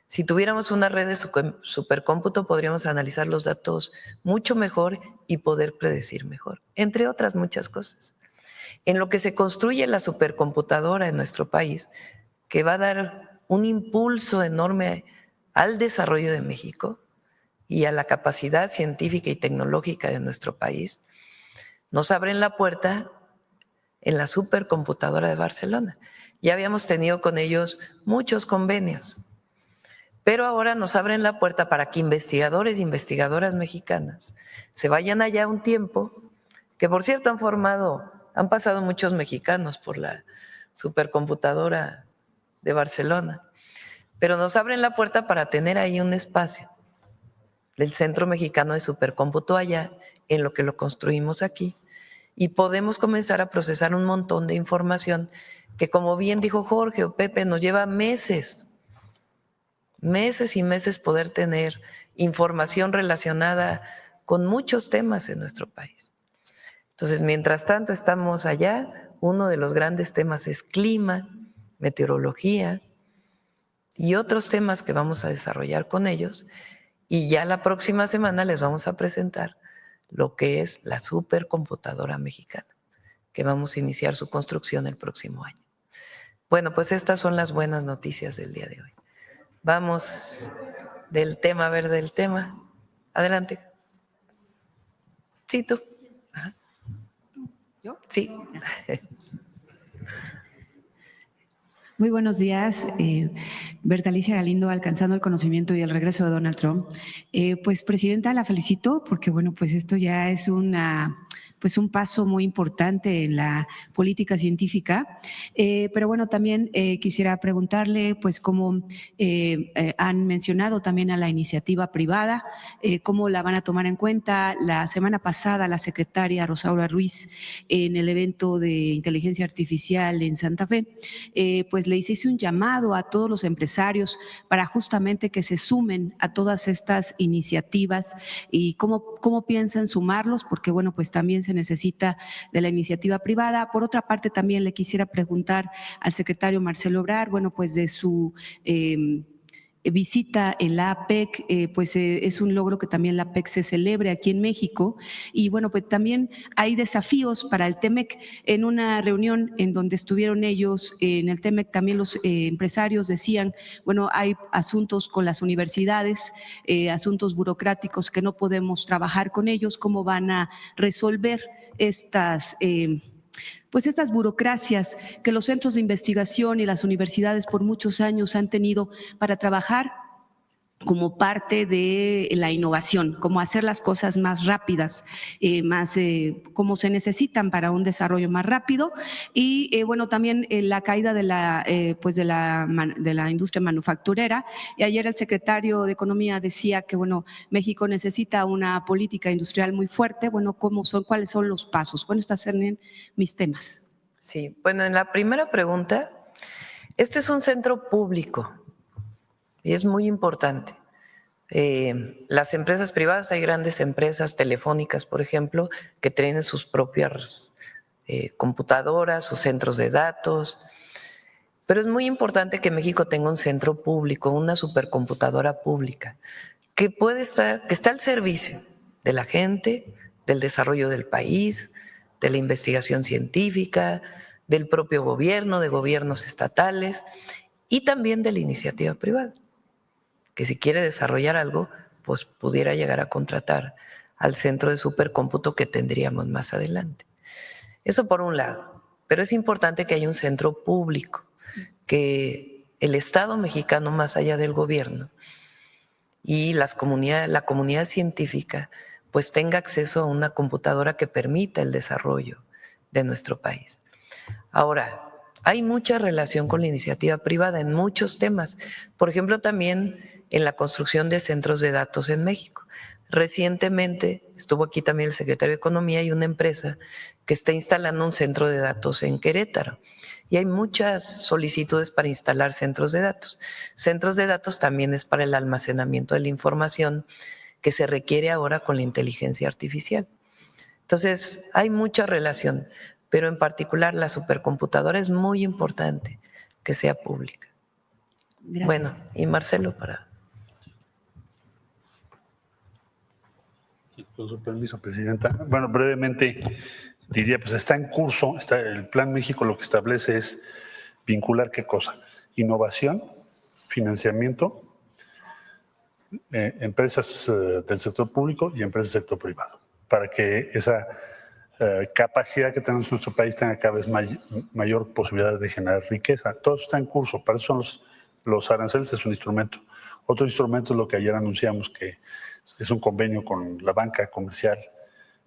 si tuviéramos una red de supercómputo podríamos analizar los datos mucho mejor y poder predecir mejor, entre otras muchas cosas. En lo que se construye la supercomputadora en nuestro país, que va a dar un impulso enorme al desarrollo de México y a la capacidad científica y tecnológica de nuestro país, nos abren la puerta en la supercomputadora de Barcelona. Ya habíamos tenido con ellos muchos convenios, pero ahora nos abren la puerta para que investigadores e investigadoras mexicanas se vayan allá un tiempo, que por cierto han pasado muchos mexicanos por la supercomputadora de Barcelona, pero nos abren la puerta para tener ahí un espacio del Centro Mexicano de Supercómputo allá, en lo que lo construimos aquí, y podemos comenzar a procesar un montón de información que, como bien dijo Jorge o Pepe, nos lleva meses y meses poder tener información relacionada con muchos temas en nuestro país. Entonces, mientras tanto estamos allá, uno de los grandes temas es clima, meteorología y otros temas que vamos a desarrollar con ellos. Y ya la próxima semana les vamos a presentar lo que es la supercomputadora mexicana, que vamos a iniciar su construcción el próximo año. Bueno, pues estas son las buenas noticias del día de hoy. Vamos del tema a ver del tema. Adelante. Sí, tú. Ajá. ¿Yo? Sí. Muy buenos días, Berta Alicia Galindo, alcanzando el conocimiento y el regreso de Donald Trump. Pues, Presidenta, la felicito porque, bueno, pues esto ya es un paso muy importante en la política científica. Pero bueno, también quisiera preguntarle, pues, cómo han mencionado también a la iniciativa privada, cómo la van a tomar en cuenta. La semana pasada, la secretaria Rosaura Ruiz, en el evento de inteligencia artificial en Santa Fe, pues le hice un llamado a todos los empresarios para justamente que se sumen a todas estas iniciativas y cómo piensan sumarlos, porque bueno, pues también se necesita de la iniciativa privada. Por otra parte, también le quisiera preguntar al secretario Marcelo Ebrard, bueno, pues de su visita en la APEC, es un logro que también la APEC se celebre aquí en México. Y bueno, pues también hay desafíos para el TEMEC. En una reunión en donde estuvieron ellos, en el TEMEC, también los empresarios decían, bueno, hay asuntos con las universidades, asuntos burocráticos que no podemos trabajar con ellos, ¿cómo van a resolver estas estas burocracias que los centros de investigación y las universidades por muchos años han tenido para trabajar como parte de la innovación, como hacer las cosas más rápidas, como se necesitan para un desarrollo más rápido? Y bueno, también la caída de la industria manufacturera. Y ayer el secretario de Economía decía que bueno, México necesita una política industrial muy fuerte. Bueno, ¿cuáles son los pasos? Bueno, estos son mis temas. Sí, bueno, en la primera pregunta, este es un centro público y es muy importante. Las empresas privadas, hay grandes empresas telefónicas, por ejemplo, que tienen sus propias computadoras, sus centros de datos, pero es muy importante que México tenga un centro público, una supercomputadora pública, que está al servicio de la gente, del desarrollo del país, de la investigación científica, del propio gobierno, de gobiernos estatales y también de la iniciativa privada, que si quiere desarrollar algo, pues pudiera llegar a contratar al centro de supercómputo que tendríamos más adelante. Eso por un lado, pero es importante que haya un centro público, que el Estado mexicano, más allá del gobierno, y la comunidad científica, pues tenga acceso a una computadora que permita el desarrollo de nuestro país. Ahora, hay mucha relación con la iniciativa privada en muchos temas. Por ejemplo, también en la construcción de centros de datos en México. Recientemente estuvo aquí también el secretario de Economía y una empresa que está instalando un centro de datos en Querétaro. Y hay muchas solicitudes para instalar centros de datos. Centros de datos también es para el almacenamiento de la información que se requiere ahora con la inteligencia artificial. Entonces, hay mucha relación, pero en particular la supercomputadora es muy importante que sea pública. Gracias. Bueno, y Marcelo para... Con su permiso, Presidenta. Bueno, brevemente diría, pues está en curso, el Plan México lo que establece es vincular ¿qué cosa? Innovación, financiamiento, empresas del sector público y empresas del sector privado, para que esa capacidad que tenemos en nuestro país tenga cada vez mayor posibilidad de generar riqueza. Todo está en curso, para eso son los aranceles, es un instrumento. Otro instrumento es lo que ayer anunciamos, que es un convenio con la banca comercial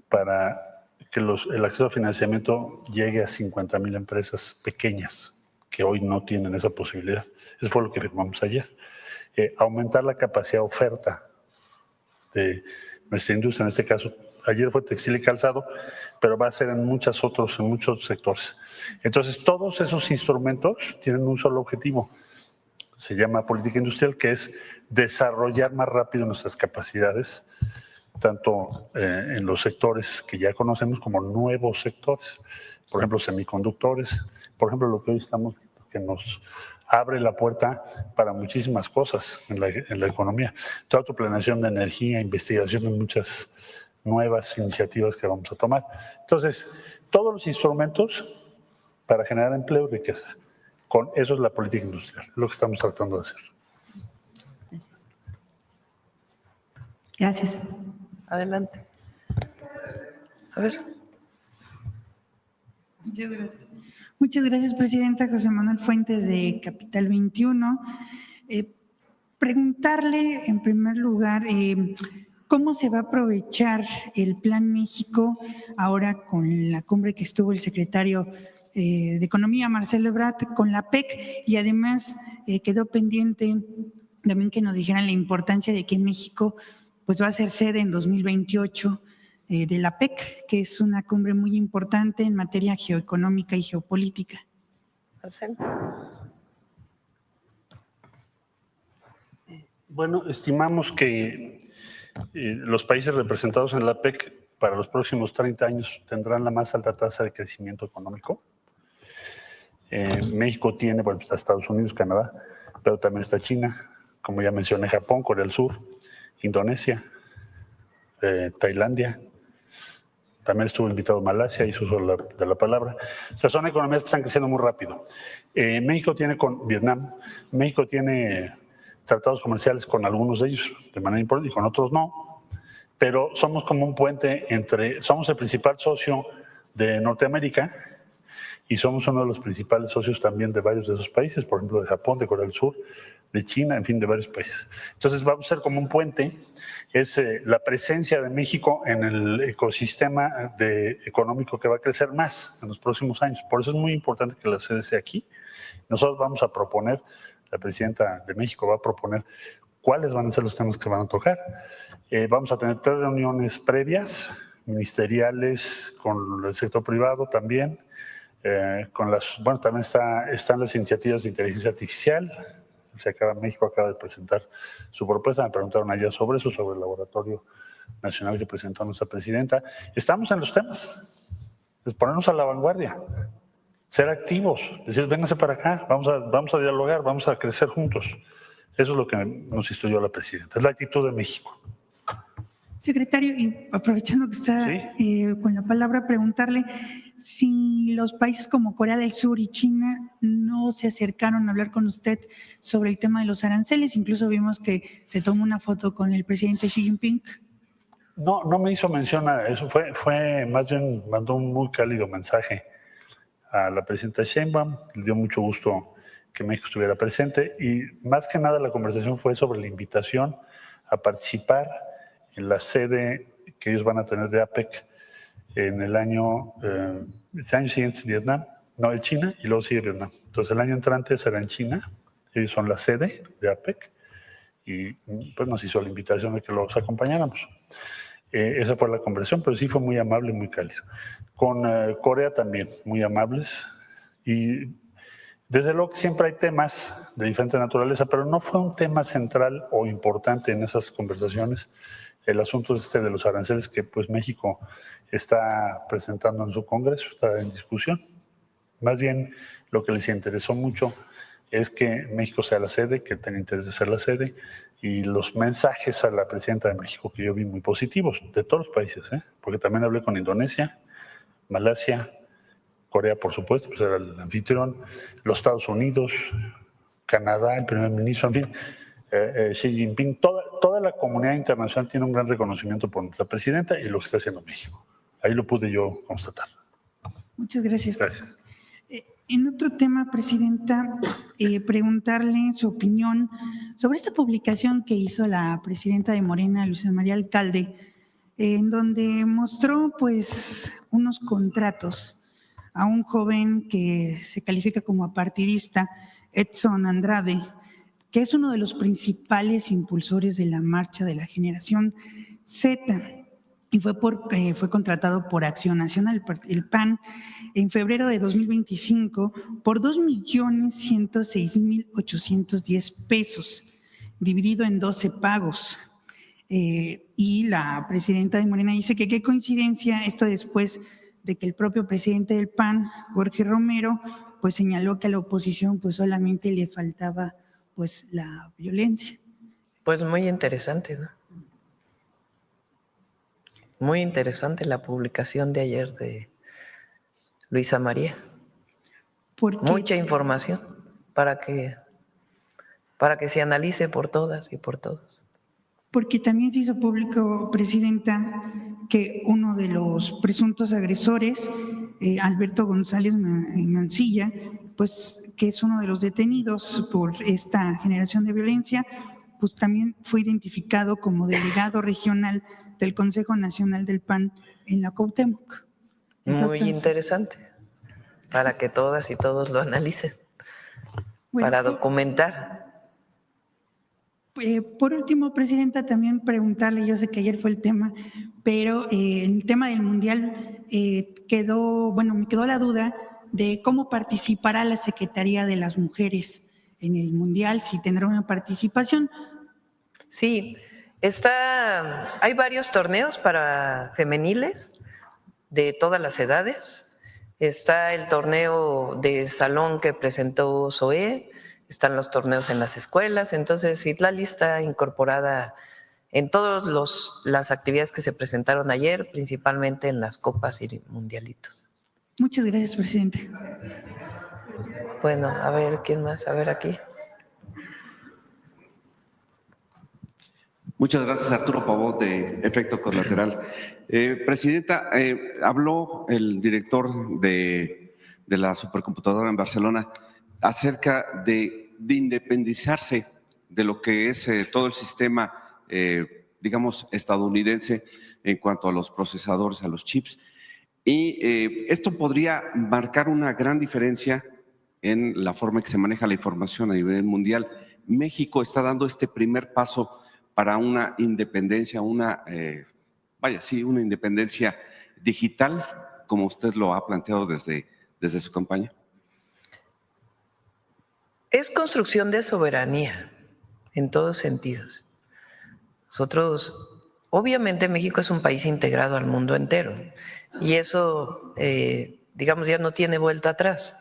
para que el acceso a financiamiento llegue a 50,000 empresas pequeñas que hoy no tienen esa posibilidad. Eso fue lo que firmamos ayer. Aumentar la capacidad de oferta de nuestra industria, en este caso, ayer fue textil y calzado, pero va a ser en muchos otros sectores. Entonces, todos esos instrumentos tienen un solo objetivo. Se llama política industrial, que es desarrollar más rápido nuestras capacidades, tanto en los sectores que ya conocemos como nuevos sectores. Por ejemplo, semiconductores, por ejemplo, lo que hoy estamos viendo, que nos abre la puerta para muchísimas cosas en la economía. Toda tu planeación de energía, investigación de muchas nuevas iniciativas que vamos a tomar. Entonces, todos los instrumentos para generar empleo y riqueza. Con eso es la política industrial, lo que estamos tratando de hacer. Gracias. Adelante. A ver. Muchas gracias. Muchas gracias, Presidenta. José Manuel Fuentes, de Capital 21. Preguntarle, en primer lugar, ¿cómo se va a aprovechar el Plan México ahora con la cumbre que estuvo el secretario de Economía, Marcelo Ebrard, con la PEC? Y además quedó pendiente también que nos dijeran la importancia de que México pues va a ser sede en 2028 de la PEC, que es una cumbre muy importante en materia geoeconómica y geopolítica. Marcelo. Bueno, estimamos que los países representados en la PEC para los próximos 30 años tendrán la más alta tasa de crecimiento económico. México tiene, bueno, está Estados Unidos, Canadá, pero también está China, como ya mencioné, Japón, Corea del Sur, Indonesia, Tailandia. También estuvo invitado Malasia, hizo uso de la palabra. O sea, son economías que están creciendo muy rápido. México tiene con Vietnam, México tiene tratados comerciales con algunos de ellos de manera importante y con otros no. Pero somos como un puente somos el principal socio de Norteamérica y somos uno de los principales socios también de varios de esos países, por ejemplo, de Japón, de Corea del Sur, de China, en fin, de varios países. Entonces vamos a ser como un puente, es la presencia de México en el ecosistema económico que va a crecer más en los próximos años. Por eso es muy importante que la sede sea aquí. Nosotros vamos a proponer, la presidenta de México va a proponer cuáles van a ser los temas que se van a tocar. Vamos a tener 3 reuniones previas, ministeriales, con el sector privado también, bueno, también están las iniciativas de inteligencia artificial. México acaba de presentar su propuesta, me preguntaron allá sobre eso, sobre el laboratorio nacional que presentó nuestra presidenta. Estamos en los temas, es ponernos a la vanguardia, ser activos, decir, vénganse para acá, vamos a dialogar, vamos a crecer juntos. Eso es lo que nos instruyó la presidenta, es la actitud de México. Secretario, y aprovechando que está con la palabra, preguntarle si los países como Corea del Sur y China no se acercaron a hablar con usted sobre el tema de los aranceles. Incluso vimos que se tomó una foto con el presidente Xi Jinping. No me hizo mención a eso, fue más bien mandó un muy cálido mensaje a la presidenta Sheinbaum, le dio mucho gusto que México estuviera presente y más que nada la conversación fue sobre la invitación a participar en la sede que ellos van a tener de APEC en el año siguiente Vietnam, no, en China y luego sigue Vietnam. Entonces el año entrante será en China, ellos son la sede de APEC y pues nos hizo la invitación de que los acompañáramos. Esa fue la conversación, pero sí fue muy amable y muy cálido. Con Corea también, muy amables y desde luego que siempre hay temas de diferente naturaleza, pero no fue un tema central o importante en esas conversaciones. El asunto de los aranceles que pues México está presentando en su Congreso, está en discusión. Más bien lo que les interesó mucho es que México sea la sede, que tenga interés de ser la sede, y los mensajes a la presidenta de México que yo vi muy positivos, de todos los países, porque también hablé con Indonesia, Malasia, Corea, por supuesto, pues era el anfitrión, los Estados Unidos, Canadá, el primer ministro, en fin, Xi Jinping, toda la comunidad internacional tiene un gran reconocimiento por nuestra presidenta y lo que está haciendo México. Ahí lo pude yo constatar. Muchas gracias. Gracias. En otro tema, presidenta, preguntarle su opinión sobre esta publicación que hizo la presidenta de Morena, Luisa María Alcalde, en donde mostró pues unos contratos a un joven que se califica como apartidista, Edson Andrade, que es uno de los principales impulsores de la marcha de la generación Z, y fue contratado por Acción Nacional, el PAN, en febrero de 2025 por 2.106.810 pesos, dividido en 12 pagos. Y la presidenta de Morena dice que qué coincidencia esto después de que el propio presidente del PAN, Jorge Romero, pues señaló que a la oposición pues solamente le faltaba pues la violencia. Pues muy interesante, ¿no? Muy interesante la publicación de ayer de Luisa María. Porque, Mucha información para que se analice por todas y por todos. porque también se hizo público, Presidenta, que uno de los presuntos agresores, Alberto González Mancilla, pues que es uno de los detenidos por esta generación de violencia, pues también fue identificado como delegado regional del Consejo Nacional del PAN en la Cuauhtémoc. Muy interesante, para que todas y todos lo analicen, Bueno, para documentar. Por último, Presidenta, también preguntarle, yo sé que ayer fue el tema, pero el tema del Mundial me quedó la duda de cómo participará la Secretaría de las Mujeres en el Mundial, si tendrá una participación. Sí, hay varios torneos para femeniles de todas las edades. Está el torneo de salón que presentó Zoé, están los torneos en las escuelas, entonces Citlali está incorporada en todas las actividades que se presentaron ayer, principalmente en las copas y mundialitos. Muchas gracias, Presidente. Bueno, a ver, ¿quién más? A ver aquí. Muchas gracias, Arturo Pavón, de Efecto Colateral. Presidenta, habló el director de la supercomputadora en Barcelona acerca de independizarse de lo que es todo el sistema, digamos, estadounidense en cuanto a los procesadores, a los chips. Y esto podría marcar una gran diferencia en la forma en que se maneja la información a nivel mundial. México está dando este primer paso para una independencia, una independencia digital, como usted lo ha planteado desde su campaña? Es construcción de soberanía en todos sentidos. Nosotros, obviamente México es un país integrado al mundo entero y eso, digamos, ya no tiene vuelta atrás.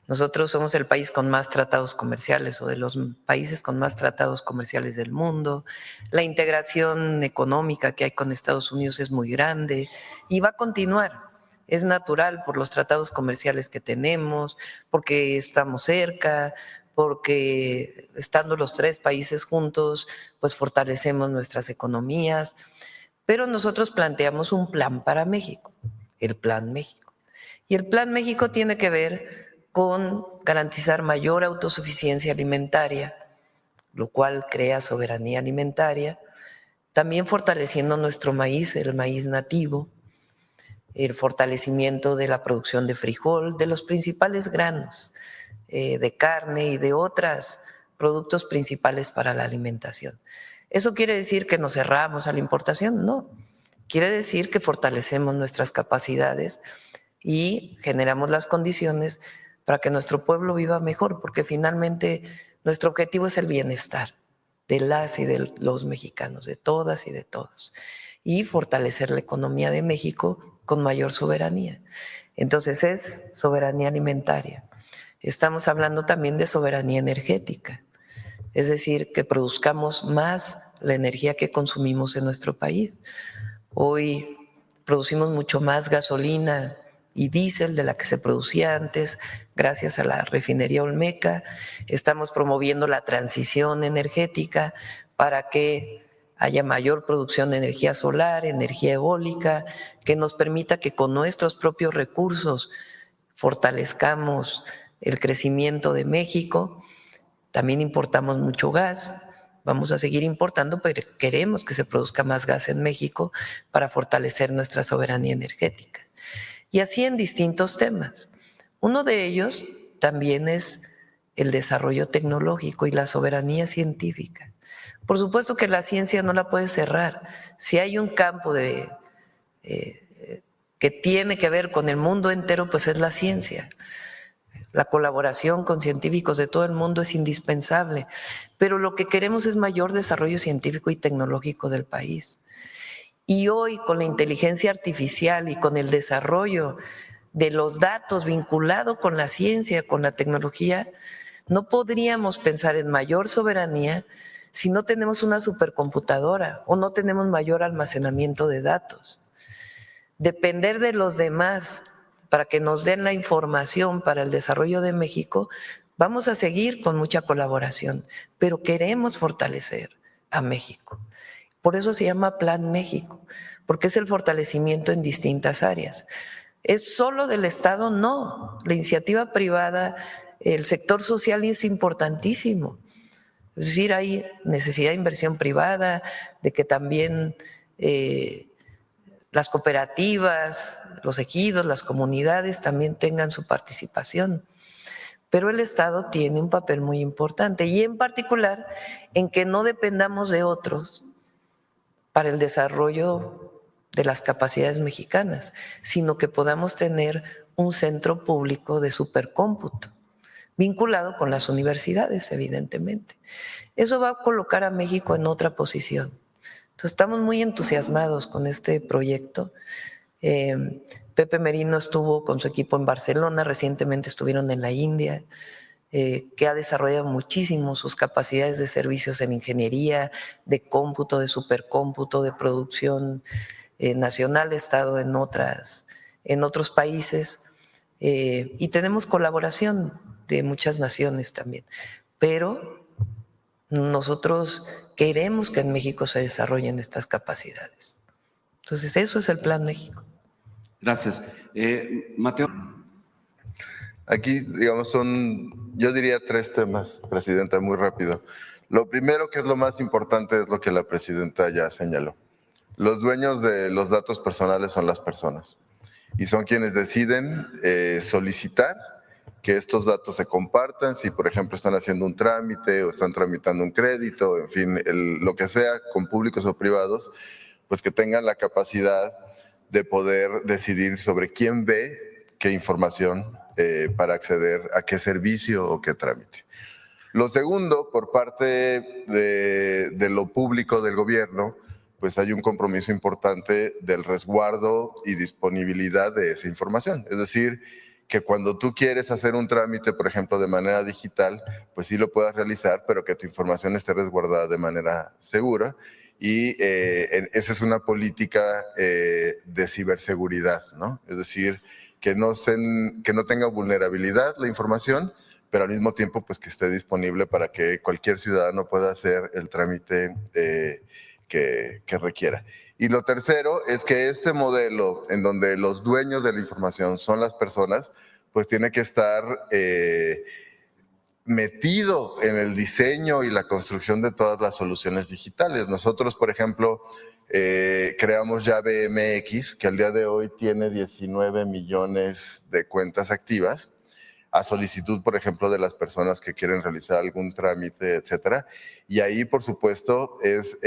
Nosotros somos el país con más tratados comerciales o de los países con más tratados comerciales del mundo. La integración económica que hay con Estados Unidos es muy grande y va a continuar. Es natural por los tratados comerciales que tenemos, porque estamos cerca, porque estando los tres países juntos, pues fortalecemos nuestras economías. Pero nosotros planteamos un plan para México, el Plan México. Y el Plan México tiene que ver con garantizar mayor autosuficiencia alimentaria, lo cual crea soberanía alimentaria, también fortaleciendo nuestro maíz, el maíz nativo, el fortalecimiento de la producción de frijol, de los principales granos, de carne y de otros productos principales para la alimentación. ¿Eso quiere decir que nos cerramos a la importación? No. Quiere decir que fortalecemos nuestras capacidades y generamos las condiciones para que nuestro pueblo viva mejor, porque finalmente nuestro objetivo es el bienestar de las y de los mexicanos, de todas y de todos, y fortalecer la economía de México con mayor soberanía. Entonces es soberanía alimentaria. Estamos hablando también de soberanía energética, es decir, que produzcamos más la energía que consumimos en nuestro país. Hoy producimos mucho más gasolina y diésel de la que se producía antes, gracias a la refinería Olmeca. Estamos promoviendo la transición energética para que haya mayor producción de energía solar, energía eólica, que nos permita que con nuestros propios recursos fortalezcamos el crecimiento de México. También importamos mucho gas. Vamos a seguir importando, pero queremos que se produzca más gas en México para fortalecer nuestra soberanía energética. Y así en distintos temas. Uno de ellos también es el desarrollo tecnológico y la soberanía científica. Por supuesto que la ciencia no la puede cerrar. Si hay un campo que tiene que ver con el mundo entero, pues es la ciencia. La colaboración con científicos de todo el mundo es indispensable, pero lo que queremos es mayor desarrollo científico y tecnológico del país. Y hoy, con la inteligencia artificial y con el desarrollo de los datos vinculado con la ciencia, con la tecnología, no podríamos pensar en mayor soberanía si no tenemos una supercomputadora o no tenemos mayor almacenamiento de datos. Depender de los demás para que nos den la información para el desarrollo de México, vamos a seguir con mucha colaboración, pero queremos fortalecer a México. Por eso se llama Plan México, porque es el fortalecimiento en distintas áreas. ¿Es solo del Estado? No. La iniciativa privada, el sector social es importantísimo. Es decir, hay necesidad de inversión privada, de que también las cooperativas, los ejidos, las comunidades también tengan su participación. Pero el Estado tiene un papel muy importante y en particular en que no dependamos de otros para el desarrollo de las capacidades mexicanas, sino que podamos tener un centro público de supercómputo, vinculado con las universidades, evidentemente. Eso va a colocar a México en otra posición. Entonces, estamos muy entusiasmados con este proyecto. Pepe Merino estuvo con su equipo en Barcelona, recientemente estuvieron en la India, que ha desarrollado muchísimo sus capacidades de servicios en ingeniería, de cómputo, de supercómputo, de producción nacional. He estado en otros países y tenemos colaboración de muchas naciones también, pero nosotros queremos que en México se desarrollen estas capacidades. Entonces, eso es el Plan México. Gracias. Mateo. Aquí, digamos, yo diría 3 temas, Presidenta, muy rápido. Lo primero, que es lo más importante, es lo que la Presidenta ya señaló. Los dueños de los datos personales son las personas y son quienes deciden solicitar que estos datos se compartan, si por ejemplo están haciendo un trámite o están tramitando un crédito, en fin, lo que sea, con públicos o privados, pues que tengan la capacidad de poder decidir sobre quién ve qué información para acceder a qué servicio o qué trámite. Lo segundo, por parte de lo público del gobierno, pues hay un compromiso importante del resguardo y disponibilidad de esa información. Es decir, que cuando tú quieres hacer un trámite, por ejemplo, de manera digital, pues sí lo puedas realizar, pero que tu información esté resguardada de manera segura. Y esa es una política de ciberseguridad, ¿no? Es decir, que no tenga vulnerabilidad la información, pero al mismo tiempo pues que esté disponible para que cualquier ciudadano pueda hacer el trámite que requiera. Y lo tercero es que este modelo en donde los dueños de la información son las personas, pues tiene que estar metido en el diseño y la construcción de todas las soluciones digitales. Nosotros, por ejemplo, creamos Llave MX, que al día de hoy tiene 19 millones de cuentas activas, a solicitud, por ejemplo, de las personas que quieren realizar algún trámite, etcétera. Y ahí, por supuesto, es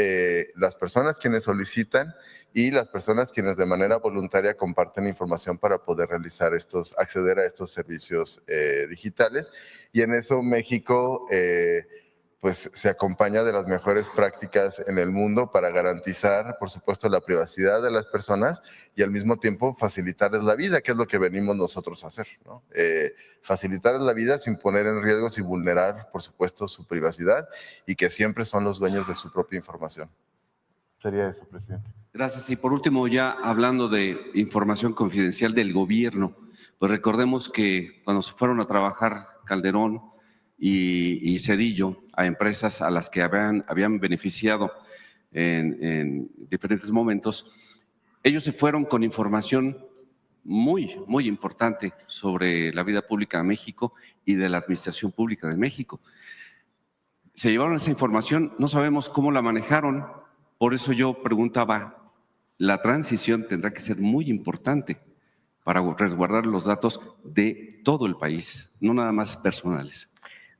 las personas quienes solicitan y las personas quienes de manera voluntaria comparten información para poder acceder a estos servicios digitales. Y en eso México pues se acompaña de las mejores prácticas en el mundo para garantizar, por supuesto, la privacidad de las personas y al mismo tiempo facilitarles la vida, que es lo que venimos nosotros a hacer, ¿no? Facilitarles la vida sin poner en riesgo, sin vulnerar, por supuesto, su privacidad y que siempre son los dueños de su propia información. Sería eso, presidente. Gracias. Y por último, ya hablando de información confidencial del gobierno, pues recordemos que cuando se fueron a trabajar Calderón y Zedillo a empresas a las que habían beneficiado en diferentes momentos, ellos se fueron con información muy, muy importante sobre la vida pública de México y de la administración pública de México. Se llevaron esa información, no sabemos cómo la manejaron, por eso yo preguntaba, la transición tendrá que ser muy importante para resguardar los datos de todo el país, no nada más personales.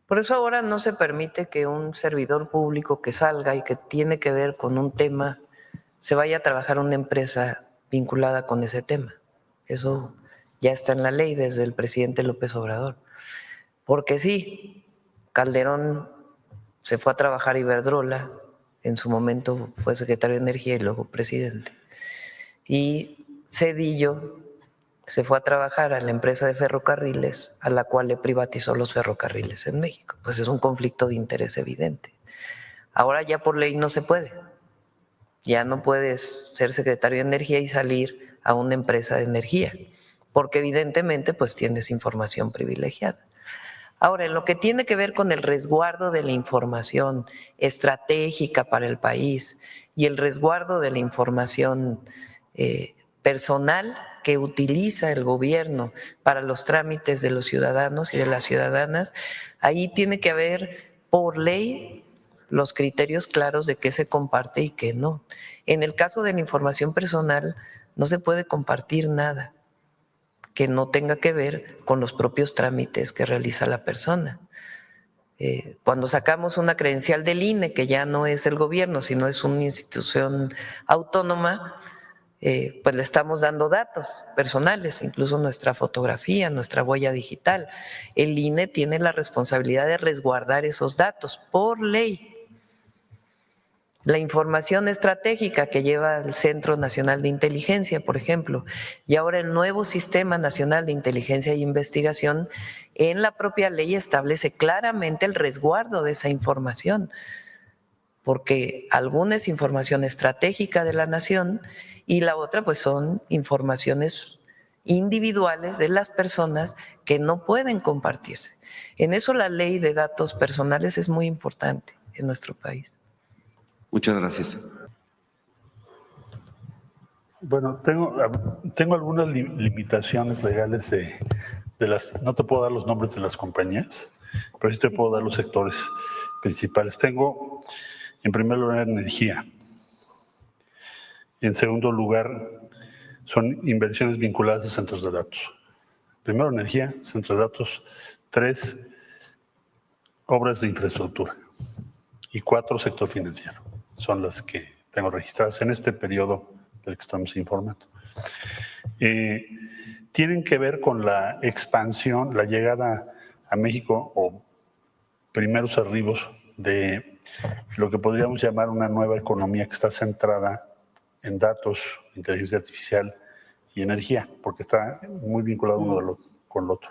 Por eso ahora no se permite que un servidor público que salga y que tiene que ver con un tema se vaya a trabajar a una empresa vinculada con ese tema. Eso ya está en la ley desde el presidente López Obrador. Porque sí, Calderón se fue a trabajar a Iberdrola, en su momento fue secretario de Energía y luego presidente. Y Zedillo se fue a trabajar a la empresa de ferrocarriles, a la cual le privatizó los ferrocarriles en México. Pues es un conflicto de interés evidente. Ahora ya por ley no se puede. Ya no puedes ser secretario de Energía y salir a una empresa de energía, porque evidentemente pues tienes información privilegiada. Ahora, en lo que tiene que ver con el resguardo de la información estratégica para el país y el resguardo de la información personal que utiliza el gobierno para los trámites de los ciudadanos y de las ciudadanas, ahí tiene que haber por ley los criterios claros de qué se comparte y qué no. En el caso de la información personal, no se puede compartir nada que no tenga que ver con los propios trámites que realiza la persona. Cuando sacamos una credencial del INE, que ya no es el gobierno, sino es una institución autónoma, pues le estamos dando datos personales, incluso nuestra fotografía, nuestra huella digital. El INE tiene la responsabilidad de resguardar esos datos por ley. La información estratégica que lleva el Centro Nacional de Inteligencia, por ejemplo, y ahora el nuevo Sistema Nacional de Inteligencia e Investigación, en la propia ley establece claramente el resguardo de esa información, porque alguna es información estratégica de la nación y la otra pues son informaciones individuales de las personas que no pueden compartirse. En eso la ley de datos personales es muy importante en nuestro país. Muchas gracias. Bueno, tengo algunas limitaciones legales de las, no te puedo dar los nombres de las compañías, pero sí te puedo dar los sectores principales. Tengo, en primer lugar, energía. En segundo lugar, son inversiones vinculadas a centros de datos. Primero, energía, centros de datos. 3, obras de infraestructura. Y 4, sector financiero. Son las que tengo registradas en este periodo del que estamos informando. Tienen que ver con la expansión, la llegada a México o primeros arribos de lo que podríamos llamar una nueva economía que está centrada en datos, inteligencia artificial y energía, porque está muy vinculado uno con el otro.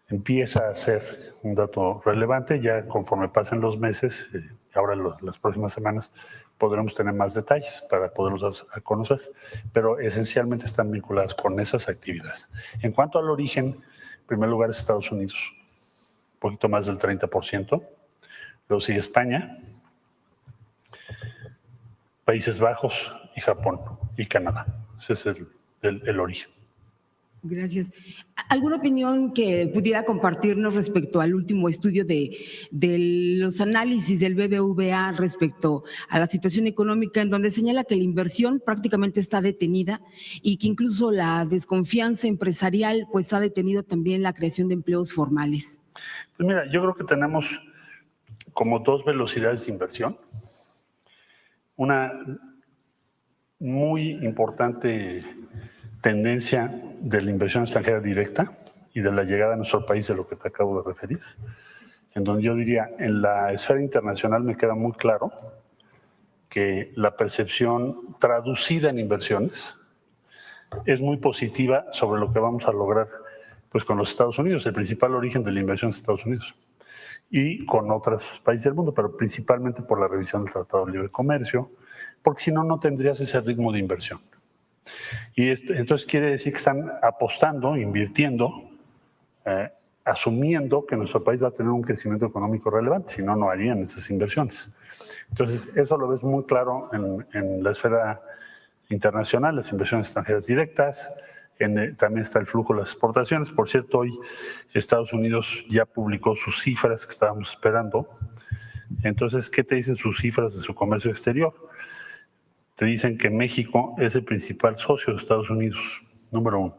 Empieza a ser un dato relevante, ya conforme pasen los meses, ahora las próximas semanas, podremos tener más detalles para poderlos a conocer, pero esencialmente están vinculadas con esas actividades. En cuanto al origen, en primer lugar es Estados Unidos, un poquito más del 30%, luego sigue España, Países Bajos y Japón y Canadá. Ese es el origen. Gracias. ¿Alguna opinión que pudiera compartirnos respecto al último estudio de los análisis del BBVA respecto a la situación económica, en donde señala que la inversión prácticamente está detenida y que incluso la desconfianza empresarial pues ha detenido también la creación de empleos formales? Pues mira, yo creo que tenemos como dos velocidades de inversión. Una muy importante tendencia de la inversión extranjera directa y de la llegada a nuestro país de lo que te acabo de referir, en donde yo diría, en la esfera internacional me queda muy claro que la percepción traducida en inversiones es muy positiva sobre lo que vamos a lograr pues, con los Estados Unidos, el principal origen de la inversión es Estados Unidos, y con otros países del mundo, pero principalmente por la revisión del Tratado de Libre Comercio, porque si no, no tendrías ese ritmo de inversión. Y entonces quiere decir que están apostando, invirtiendo, asumiendo que nuestro país va a tener un crecimiento económico relevante, si no, no harían esas inversiones. Entonces, eso lo ves muy claro en la esfera internacional, las inversiones extranjeras directas, también está el flujo de las exportaciones. Por cierto, hoy Estados Unidos ya publicó sus cifras que estábamos esperando. Entonces, ¿qué te dicen sus cifras de su comercio exterior? Te dicen que México es el principal socio de Estados Unidos, número 1.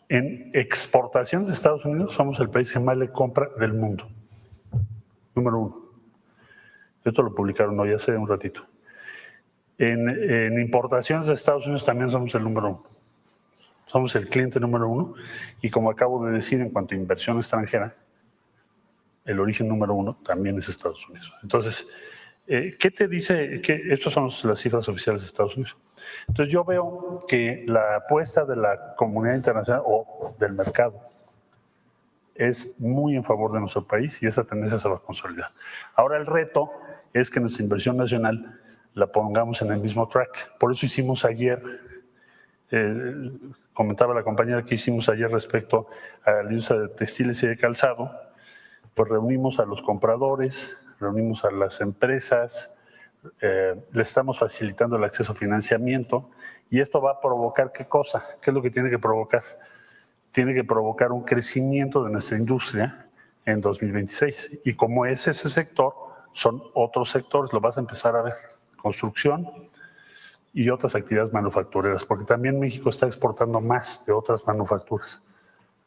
En exportaciones de Estados Unidos somos el país que más le compra del mundo, número 1. Esto lo publicaron hoy hace un ratito. En importaciones de Estados Unidos también somos el número 1. Somos el cliente número 1 y como acabo de decir en cuanto a inversión extranjera, el origen número 1 también es Estados Unidos. Entonces, ¿qué te dice? Estas son las cifras oficiales de Estados Unidos. Entonces yo veo que la apuesta de la comunidad internacional o del mercado es muy en favor de nuestro país y esa tendencia se va a consolidar. Ahora el reto es que nuestra inversión nacional la pongamos en el mismo track. Por eso hicimos ayer, comentaba la compañera que hicimos ayer respecto a la industria de textiles y de calzado, pues reunimos a los compradores, reunimos a las empresas, les estamos facilitando el acceso a financiamiento y esto va a provocar ¿qué cosa? ¿Qué es lo que tiene que provocar? Tiene que provocar un crecimiento de nuestra industria en 2026. Y como es ese sector, son otros sectores, lo vas a empezar a ver, construcción y otras actividades manufactureras, porque también México está exportando más de otras manufacturas,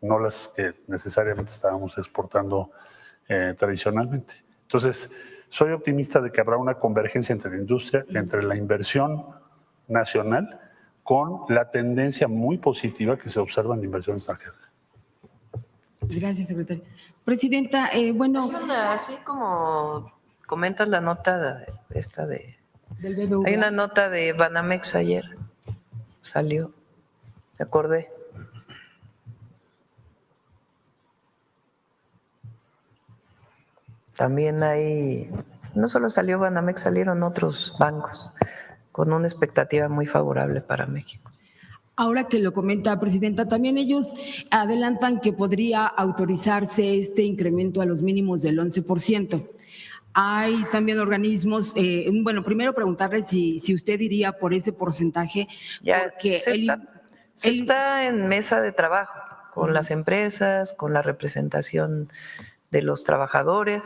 no las que necesariamente estábamos exportando tradicionalmente. Entonces, soy optimista de que habrá una convergencia entre la industria, entre la inversión nacional, con la tendencia muy positiva que se observa en la inversión extranjera. Gracias, secretaria. Presidenta, bueno… Hay una, así como comentas la nota esta de… Del BBVA. Hay una nota de Banamex ayer, salió, me acordé. También hay, no solo salió Banamex, salieron otros bancos con una expectativa muy favorable para México. Ahora que lo comenta, Presidenta, también ellos adelantan que podría autorizarse este incremento a los mínimos del 11%. Hay también organismos, bueno, primero preguntarle si usted iría por ese porcentaje. Ya porque se está en mesa de trabajo con las empresas, con la representación de los trabajadores.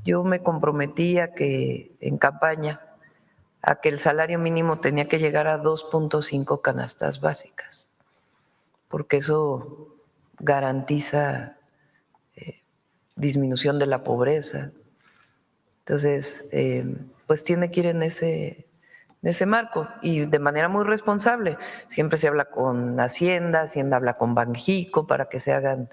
Yo me comprometí a que en campaña a que el salario mínimo tenía que llegar a 2.5 canastas básicas, porque eso garantiza disminución de la pobreza. Entonces, pues tiene que ir en ese marco y de manera muy responsable. Siempre se habla con Hacienda, Hacienda habla con Banjico para que se hagan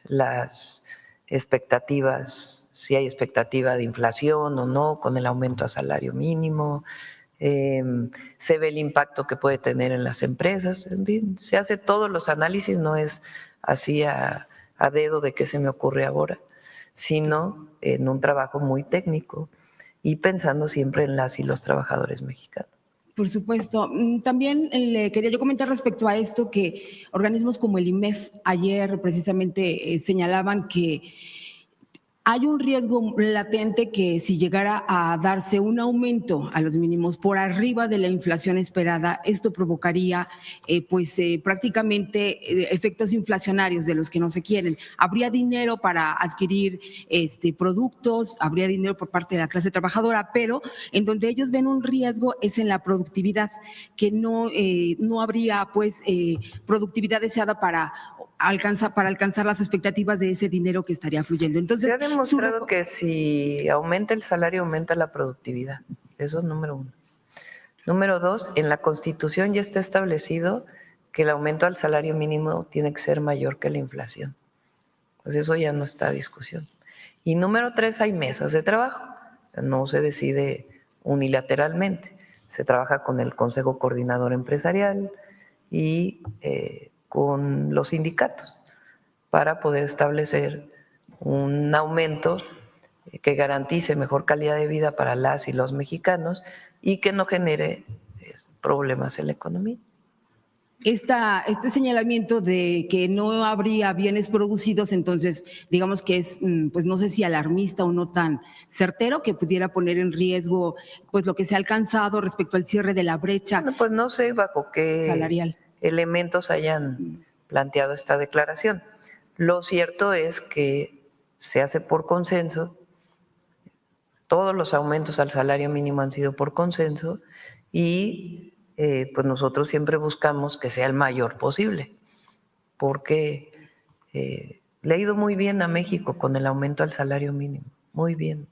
las expectativas, si hay expectativa de inflación o no, con el aumento a salario mínimo. Se ve el impacto que puede tener en las empresas. En fin, se hace todos los análisis, no es así a dedo de qué se me ocurre ahora, sino en un trabajo muy técnico y pensando siempre en las y los trabajadores mexicanos. Por supuesto. También le quería yo comentar respecto a esto que organismos como el IMEF ayer precisamente señalaban que hay un riesgo latente que si llegara a darse un aumento a los mínimos por arriba de la inflación esperada, esto provocaría prácticamente efectos inflacionarios de los que no se quieren. Habría dinero para adquirir productos, habría dinero por parte de la clase trabajadora, pero en donde ellos ven un riesgo es en la productividad, que no habría productividad deseada para alcanzar las expectativas de ese dinero que estaría fluyendo. Entonces, se ha demostrado que si aumenta el salario, aumenta la productividad. Eso es número uno. Número dos, en la Constitución ya está establecido que el aumento al salario mínimo tiene que ser mayor que la inflación. Pues eso ya no está a discusión. Y número tres, hay mesas de trabajo. No se decide unilateralmente. Se trabaja con el Consejo Coordinador Empresarial y con los sindicatos para poder establecer un aumento que garantice mejor calidad de vida para las y los mexicanos y que no genere problemas en la economía. Este señalamiento de que no habría bienes producidos, entonces digamos que es, pues no sé si alarmista o no tan certero, que pudiera poner en riesgo pues lo que se ha alcanzado respecto al cierre de la brecha. Bueno, pues no sé bajo qué salarial. Elementos hayan planteado esta declaración. Lo cierto es que se hace por consenso, todos los aumentos al salario mínimo han sido por consenso y pues nosotros siempre buscamos que sea el mayor posible, porque le ha ido muy bien a México con el aumento al salario mínimo, muy bien.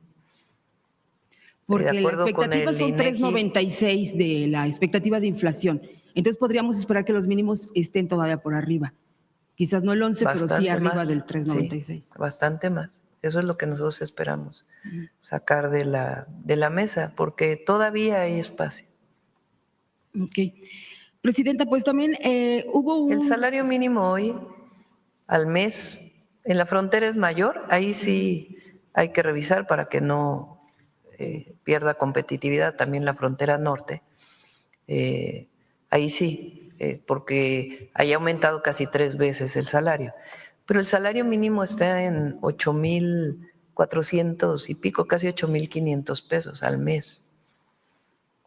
Porque la expectativa son 3.96 de la expectativa de inflación, entonces podríamos esperar que los mínimos estén todavía por arriba. Quizás no el 11, pero sí arriba del 3.96. Sí, bastante más. Eso es lo que nosotros esperamos sacar de la mesa, porque todavía hay espacio. Ok. Presidenta, pues también hubo un... El salario mínimo hoy al mes en la frontera es mayor, ahí sí hay que revisar para que no pierda competitividad también la frontera norte. Ahí sí, porque ahí ha aumentado casi 3 veces el salario. Pero el salario mínimo está en 8,400 y pico, casi 8,500 pesos al mes.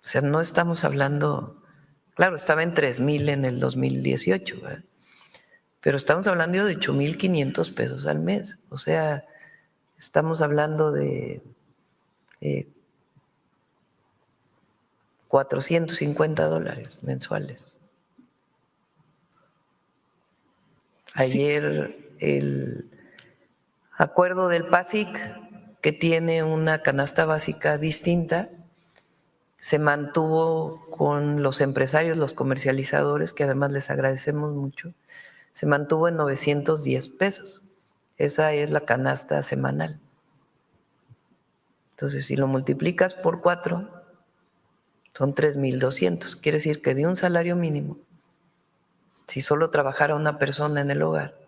O sea, no estamos hablando, claro, estaba en 3,000 en el 2018, ¿verdad? Pero estamos hablando de 8,500 pesos al mes. O sea, estamos hablando de $450 mensuales. Ayer el acuerdo del PASIC, que tiene una canasta básica distinta, se mantuvo con los empresarios, los comercializadores, que además les agradecemos mucho, se mantuvo en 910 pesos. Esa es la canasta semanal. Entonces, si lo multiplicas por 4, son 3,200. Quiere decir que de un salario mínimo, si solo trabajara una persona en el hogar,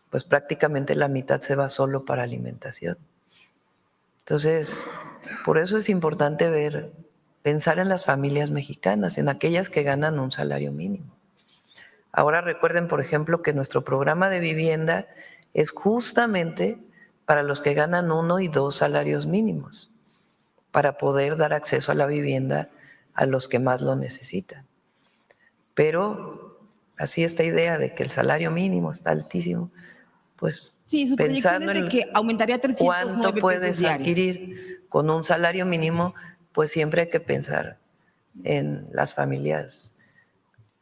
pues prácticamente la mitad se va solo para alimentación. Entonces, por eso es importante pensar en las familias mexicanas, en aquellas que ganan un salario mínimo. Ahora recuerden, por ejemplo, que nuestro programa de vivienda es justamente para los que ganan 1 y 2 salarios mínimos, para poder dar acceso a la vivienda a los que más lo necesitan. Pero así esta idea de que el salario mínimo está altísimo, pues Sí, su proyección pensando es de en que aumentaría 309 cuánto pesos puedes diarios. adquirir con un salario mínimo, pues siempre hay que pensar en las familias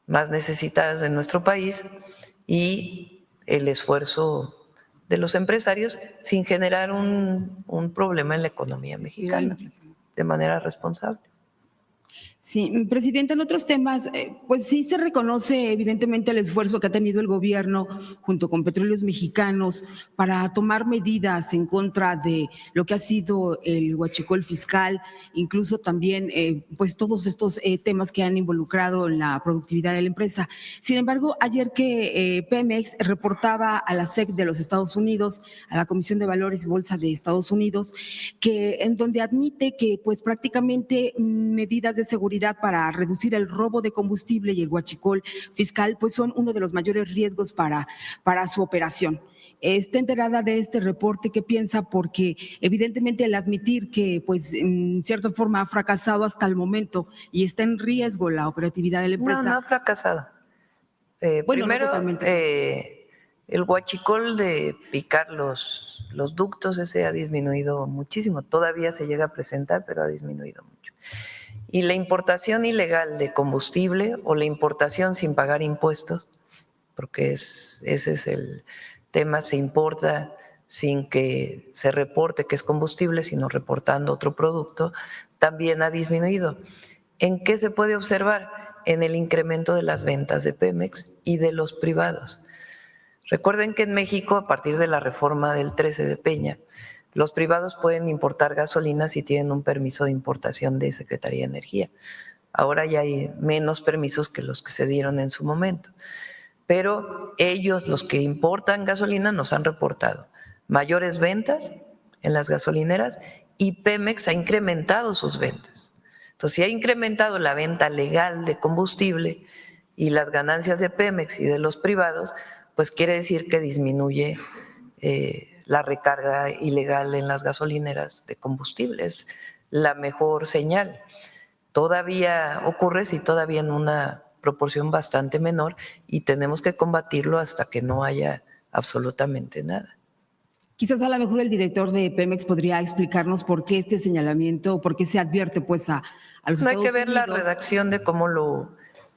más necesitadas de nuestro país y el esfuerzo de los empresarios sin generar un problema en la economía mexicana de manera responsable. Sí, presidente, en otros temas, pues sí se reconoce evidentemente el esfuerzo que ha tenido el gobierno junto con Petróleos Mexicanos para tomar medidas en contra de lo que ha sido el huachicol fiscal, incluso también pues todos estos temas que han involucrado en la productividad de la empresa. Sin embargo, ayer que Pemex reportaba a la SEC de los Estados Unidos, a la Comisión de Valores y Bolsa de Estados Unidos, que en donde admite que pues prácticamente medidas de seguridad para reducir el robo de combustible y el huachicol fiscal, pues son uno de los mayores riesgos para su operación. ¿Está enterada de este reporte? ¿Qué piensa? Porque evidentemente el admitir que pues en cierta forma ha fracasado hasta el momento y está en riesgo la operatividad de la empresa. No ha fracasado. Bueno, Primero, no totalmente. el huachicol de picar los ductos, ese ha disminuido muchísimo. Todavía se llega a presentar, pero ha disminuido mucho. Y la importación ilegal de combustible o la importación sin pagar impuestos, porque ese es el tema, se importa sin que se reporte que es combustible, sino reportando otro producto, también ha disminuido. ¿En qué se puede observar? En el incremento de las ventas de Pemex y de los privados. Recuerden que en México, a partir de la reforma del 13 de Peña, los privados pueden importar gasolina si tienen un permiso de importación de Secretaría de Energía. Ahora ya hay menos permisos que los que se dieron en su momento. Pero ellos, los que importan gasolina, nos han reportado mayores ventas en las gasolineras y Pemex ha incrementado sus ventas. Entonces, si ha incrementado la venta legal de combustible y las ganancias de Pemex y de los privados, pues quiere decir que disminuye la recarga ilegal en las gasolineras de combustible. Es la mejor señal. Todavía ocurre, sí, todavía en una proporción bastante menor y tenemos que combatirlo hasta que no haya absolutamente nada. Quizás a lo mejor el director de Pemex podría explicarnos por qué este señalamiento, por qué se advierte pues a los Estados Unidos. No hay que ver la redacción de cómo lo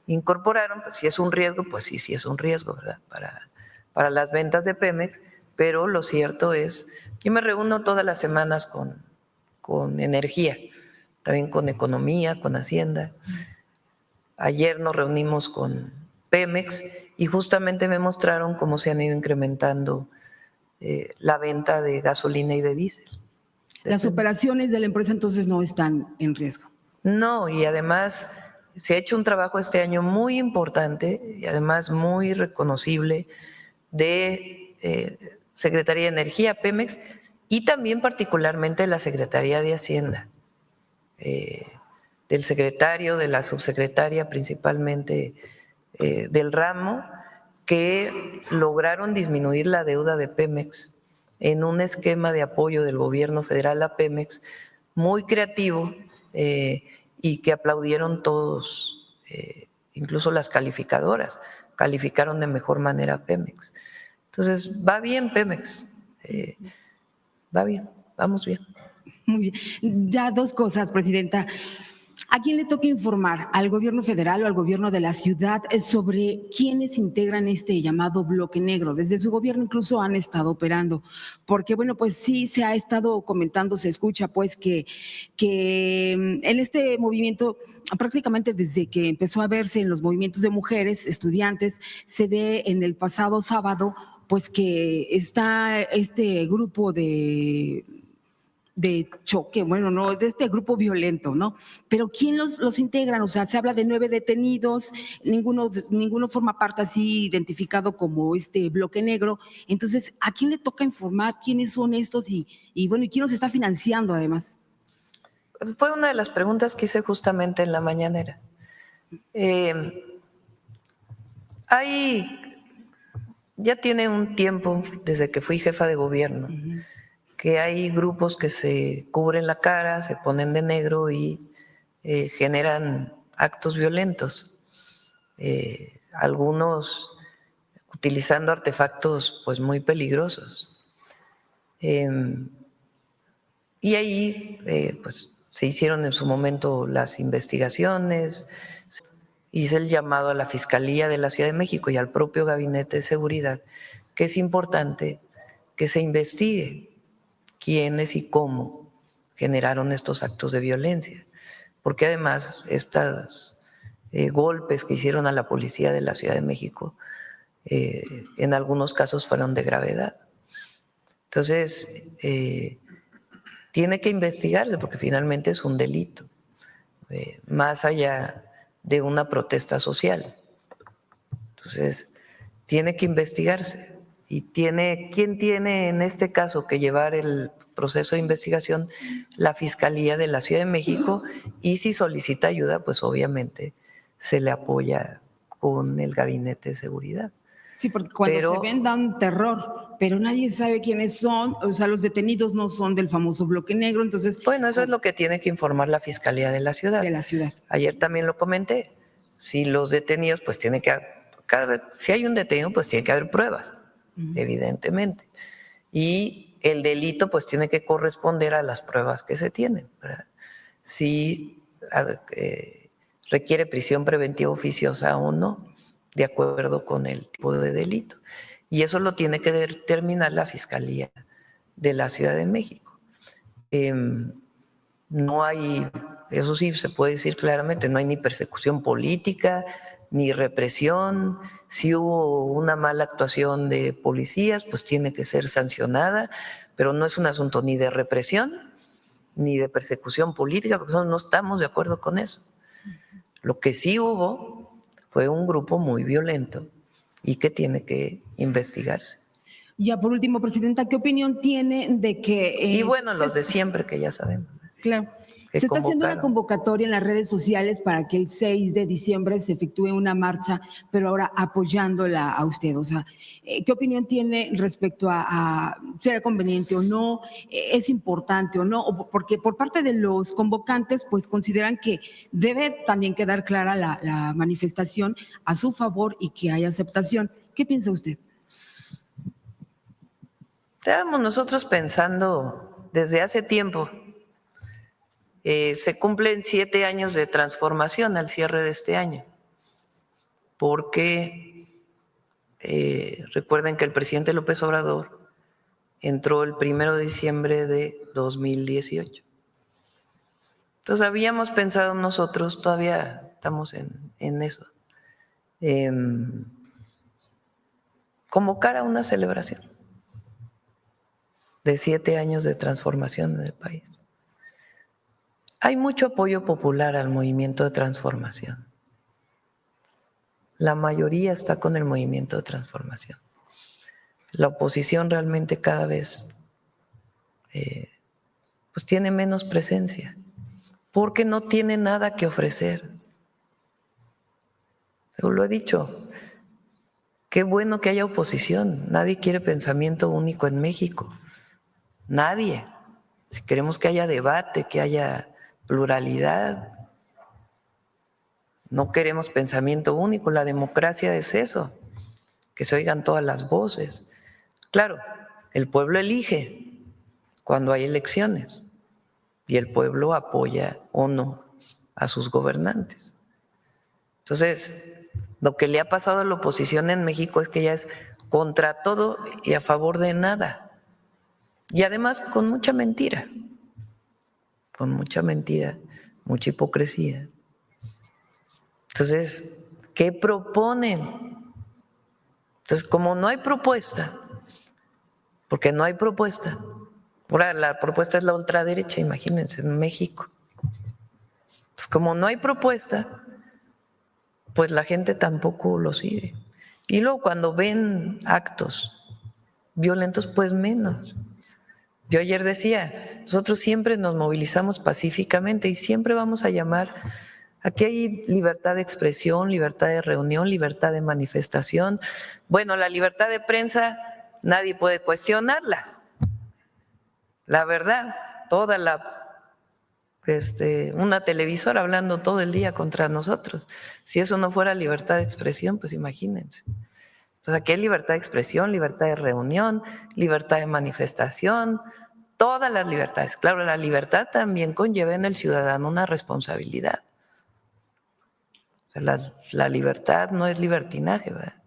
incorporaron, pues si es un riesgo, pues sí es un riesgo, ¿verdad? Para las ventas de Pemex, pero lo cierto es, yo me reúno todas las semanas con energía, también con economía, con Hacienda. Ayer nos reunimos con Pemex y justamente me mostraron cómo se han ido incrementando la venta de gasolina y de diésel. Las operaciones de la empresa entonces no están en riesgo. No, y además se ha hecho un trabajo este año muy importante y además muy reconocible de Secretaría de Energía, Pemex, y también particularmente la Secretaría de Hacienda, del secretario, de la subsecretaria principalmente del ramo, que lograron disminuir la deuda de Pemex en un esquema de apoyo del gobierno federal a Pemex muy creativo y que aplaudieron todos, incluso las calificadoras, calificaron de mejor manera a Pemex. Entonces, va bien Pemex, va bien, vamos bien. Muy bien. Ya dos cosas, presidenta. ¿A quién le toca informar? ¿Al gobierno federal o al gobierno de la ciudad sobre quiénes integran este llamado bloque negro? Desde su gobierno incluso han estado operando, porque bueno, pues sí se ha estado comentando, se escucha pues que en este movimiento, prácticamente desde que empezó a verse en los movimientos de mujeres, estudiantes, se ve en el pasado sábado pues que está este grupo de choque, bueno, no, de este grupo violento, ¿no? Pero ¿quién los integran? O sea, se habla de 9 detenidos, ninguno forma parte así identificado como este bloque negro. Entonces, ¿a quién le toca informar quiénes son estos y bueno, y quién los está financiando además? Fue una de las preguntas que hice justamente en la mañanera. Ya tiene un tiempo desde que fui jefa de gobierno, que hay grupos que se cubren la cara, se ponen de negro y generan actos violentos. Algunos utilizando artefactos pues muy peligrosos. Y ahí pues se hicieron en su momento las investigaciones, hice el llamado a la Fiscalía de la Ciudad de México y al propio Gabinete de Seguridad, que es importante que se investigue quiénes y cómo generaron estos actos de violencia, porque además estos golpes que hicieron a la policía de la Ciudad de México en algunos casos fueron de gravedad. Entonces, tiene que investigarse porque finalmente es un delito, más allá de una protesta social. Entonces, tiene que investigarse. Y ¿quién tiene en este caso que llevar el proceso de investigación? La Fiscalía de la Ciudad de México, y si solicita ayuda, pues obviamente se le apoya con el Gabinete de Seguridad. Sí, porque cuando se ven dan terror, pero nadie sabe quiénes son, o sea, los detenidos no son del famoso bloque negro, entonces… Bueno, eso es lo que tiene que informar la Fiscalía de la Ciudad. De la ciudad. Ayer también lo comenté, si los detenidos, pues tiene que, si hay un detenido, pues tiene que haber pruebas, evidentemente. Y el delito, pues tiene que corresponder a las pruebas que se tienen, ¿verdad? Si requiere prisión preventiva oficiosa o no, de acuerdo con el tipo de delito. Y eso lo tiene que determinar la Fiscalía de la Ciudad de México. No hay, eso sí se puede decir claramente, no hay ni persecución política, ni represión. Si hubo una mala actuación de policías, pues tiene que ser sancionada, pero no es un asunto ni de represión ni de persecución política, porque no estamos de acuerdo con eso. Lo que sí hubo fue un grupo muy violento y que tiene que investigarse. Ya por último, presidenta, ¿qué opinión tiene de que… y bueno, los de siempre que ya sabemos. Claro. Se está haciendo una convocatoria en las redes sociales para que el 6 de diciembre se efectúe una marcha, pero ahora apoyándola a usted. O sea, ¿qué opinión tiene respecto a será conveniente o no? ¿Es importante o no? O porque por parte de los convocantes, pues consideran que debe también quedar clara la manifestación a su favor y que hay aceptación. ¿Qué piensa usted? Estábamos nosotros pensando desde hace tiempo. Se cumplen 7 años de transformación al cierre de este año, porque recuerden que el presidente López Obrador entró el 1 de diciembre de 2018. Entonces habíamos pensado nosotros, todavía estamos en eso, convocar a una celebración de 7 años de transformación en el país. Hay mucho apoyo popular al movimiento de transformación. La mayoría está con el movimiento de transformación. La oposición realmente cada vez pues tiene menos presencia, porque no tiene nada que ofrecer. Yo lo he dicho, qué bueno que haya oposición. Nadie quiere pensamiento único en México. Nadie. Si queremos que haya debate, que haya pluralidad, no queremos pensamiento único. La democracia es eso, que se oigan todas las voces. Claro, el pueblo elige cuando hay elecciones y el pueblo apoya o no a sus gobernantes. Entonces, lo que le ha pasado a la oposición en México es que ella es contra todo y a favor de nada. Y además con mucha mentira, mucha hipocresía. Entonces, ¿qué proponen? Entonces, como no hay propuesta, porque no hay propuesta, ahora la propuesta es la ultraderecha, imagínense, en México. Pues como no hay propuesta, pues la gente tampoco lo sigue. Y luego cuando ven actos violentos, pues menos. Yo ayer decía, nosotros siempre nos movilizamos pacíficamente y siempre vamos a llamar. Aquí hay libertad de expresión, libertad de reunión, libertad de manifestación. Bueno, la libertad de prensa nadie puede cuestionarla. La verdad, toda una televisora hablando todo el día contra nosotros. Si eso no fuera libertad de expresión, pues imagínense. Entonces aquí hay libertad de expresión, libertad de reunión, libertad de manifestación, todas las libertades. Claro, la libertad también conlleva en el ciudadano una responsabilidad. La libertad no es libertinaje, ¿verdad?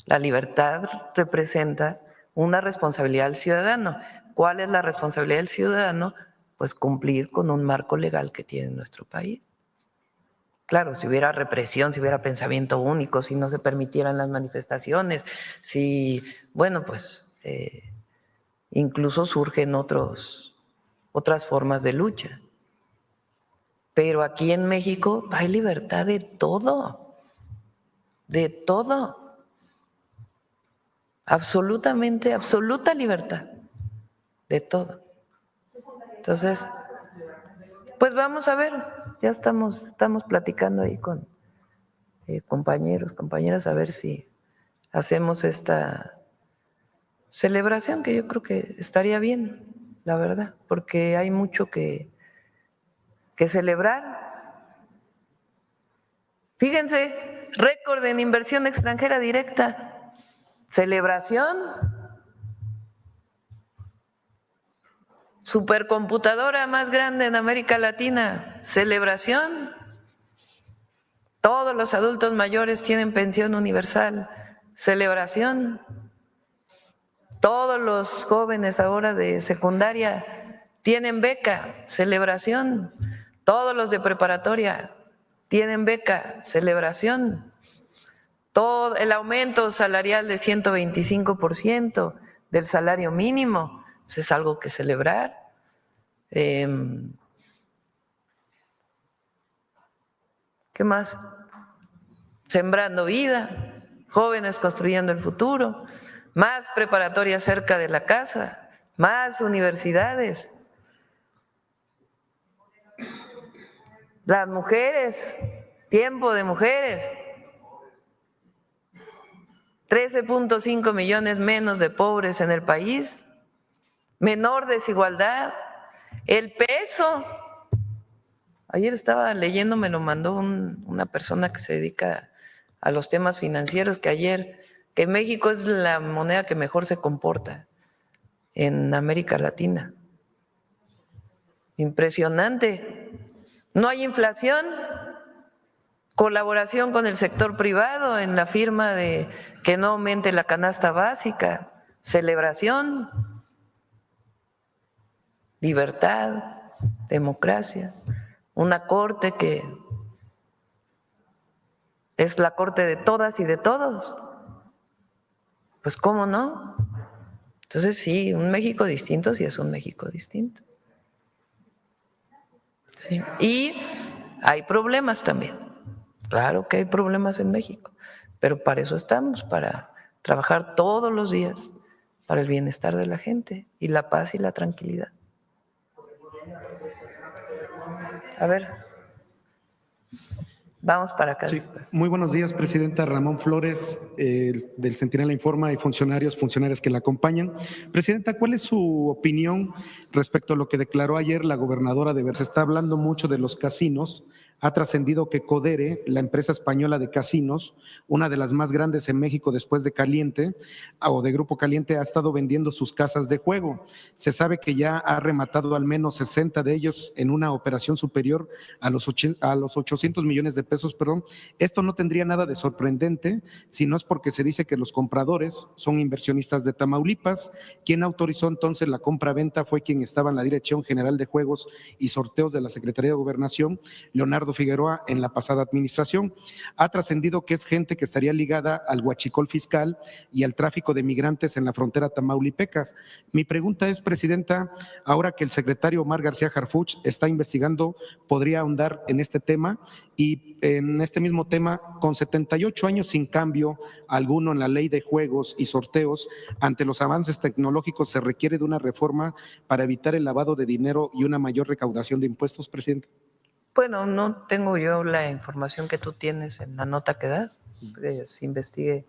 La libertad representa una responsabilidad del ciudadano. ¿Cuál es la responsabilidad del ciudadano? Pues cumplir con un marco legal que tiene nuestro país. Claro, si hubiera represión, si hubiera pensamiento único, si no se permitieran las manifestaciones, si, bueno, pues incluso surgen otras formas de lucha. Pero aquí en México hay libertad de todo, absolutamente, absoluta libertad, de todo. Entonces, pues vamos a ver, ya estamos platicando ahí con compañeros, compañeras, a ver si hacemos esta celebración, que yo creo que estaría bien, la verdad, porque hay mucho que celebrar. Fíjense, récord en inversión extranjera directa, celebración, supercomputadora más grande en América Latina, celebración. Todos los adultos mayores tienen pensión universal, celebración. Todos los jóvenes ahora de secundaria tienen beca, celebración. Todos los de preparatoria tienen beca, celebración. Todo el aumento salarial de 125% del salario mínimo, pues es algo que celebrar. ¿Qué más? Sembrando vida, jóvenes construyendo el futuro, más preparatorias cerca de la casa, más universidades. Las mujeres, tiempo de mujeres. 13.5 millones menos de pobres en el país, menor desigualdad, el peso. Ayer estaba leyendo, me lo mandó una persona que se dedica a los temas financieros, que México es la moneda que mejor se comporta en América Latina. Impresionante. No hay inflación. Colaboración con el sector privado en la firma de que no aumente la canasta básica, celebración, libertad, democracia, una corte que es la corte de todas y de todos. Pues ¿cómo no? Entonces sí, un México distinto sí es un México distinto. Sí. Y hay problemas también. Claro que hay problemas en México, pero para eso estamos, para trabajar todos los días para el bienestar de la gente y la paz y la tranquilidad. A ver, vamos para acá. Sí. Muy buenos días, Presidenta. Ramón Flores, del Centinela Informa, y funcionarias que la acompañan. Presidenta, ¿cuál es su opinión respecto a lo que declaró ayer la gobernadora de Veracruz? Se está hablando mucho de los casinos. Ha trascendido que Codere, la empresa española de casinos, una de las más grandes en México después de Caliente o de Grupo Caliente, ha estado vendiendo sus casas de juego. Se sabe que ya ha rematado al menos 60 de ellos en una operación superior a los 800 millones de pesos. Esto no tendría nada de sorprendente si no es porque se dice que los compradores son inversionistas de Tamaulipas. Quien autorizó entonces la compra-venta fue quien estaba en la Dirección General de Juegos y Sorteos de la Secretaría de Gobernación, Leonardo Figueroa, en la pasada administración. Ha trascendido que es gente que estaría ligada al huachicol fiscal y al tráfico de migrantes en la frontera tamaulipecas. Mi pregunta es, Presidenta, ahora que el secretario Omar García Harfuch está investigando, ¿podría ahondar en este tema? Y en este mismo tema, con 78 años sin cambio alguno en la ley de juegos y sorteos, ante los avances tecnológicos, ¿se requiere de una reforma para evitar el lavado de dinero y una mayor recaudación de impuestos, Presidente? Bueno, no tengo yo la información que tú tienes en la nota que das. Se investigue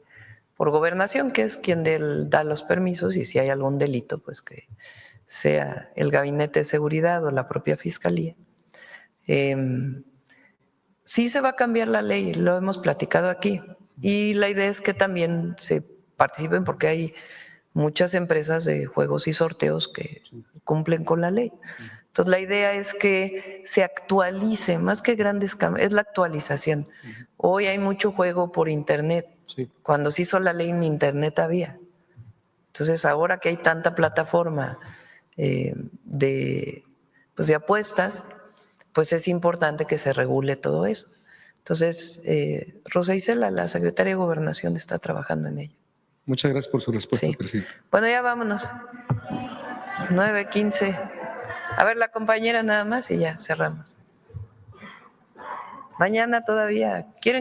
por Gobernación, que es quien da los permisos, y si hay algún delito, pues que sea el Gabinete de Seguridad o la propia Fiscalía. Sí se va a cambiar la ley, lo hemos platicado aquí, y la idea es que también se participen porque hay muchas empresas de juegos y sorteos que cumplen con la ley. Entonces la idea es que se actualice, más que grandes cambios, es la actualización. Hoy hay mucho juego por internet, cuando se hizo la ley ni internet había. Entonces ahora que hay tanta plataforma de apuestas, pues es importante que se regule todo eso. Entonces, Rosa Isela, la secretaria de Gobernación, está trabajando en ello. Muchas gracias por su respuesta, Sí. Presidente. Bueno, ya vámonos. 9:15. A ver, la compañera nada más y ya cerramos. Mañana todavía. ¿Quieren que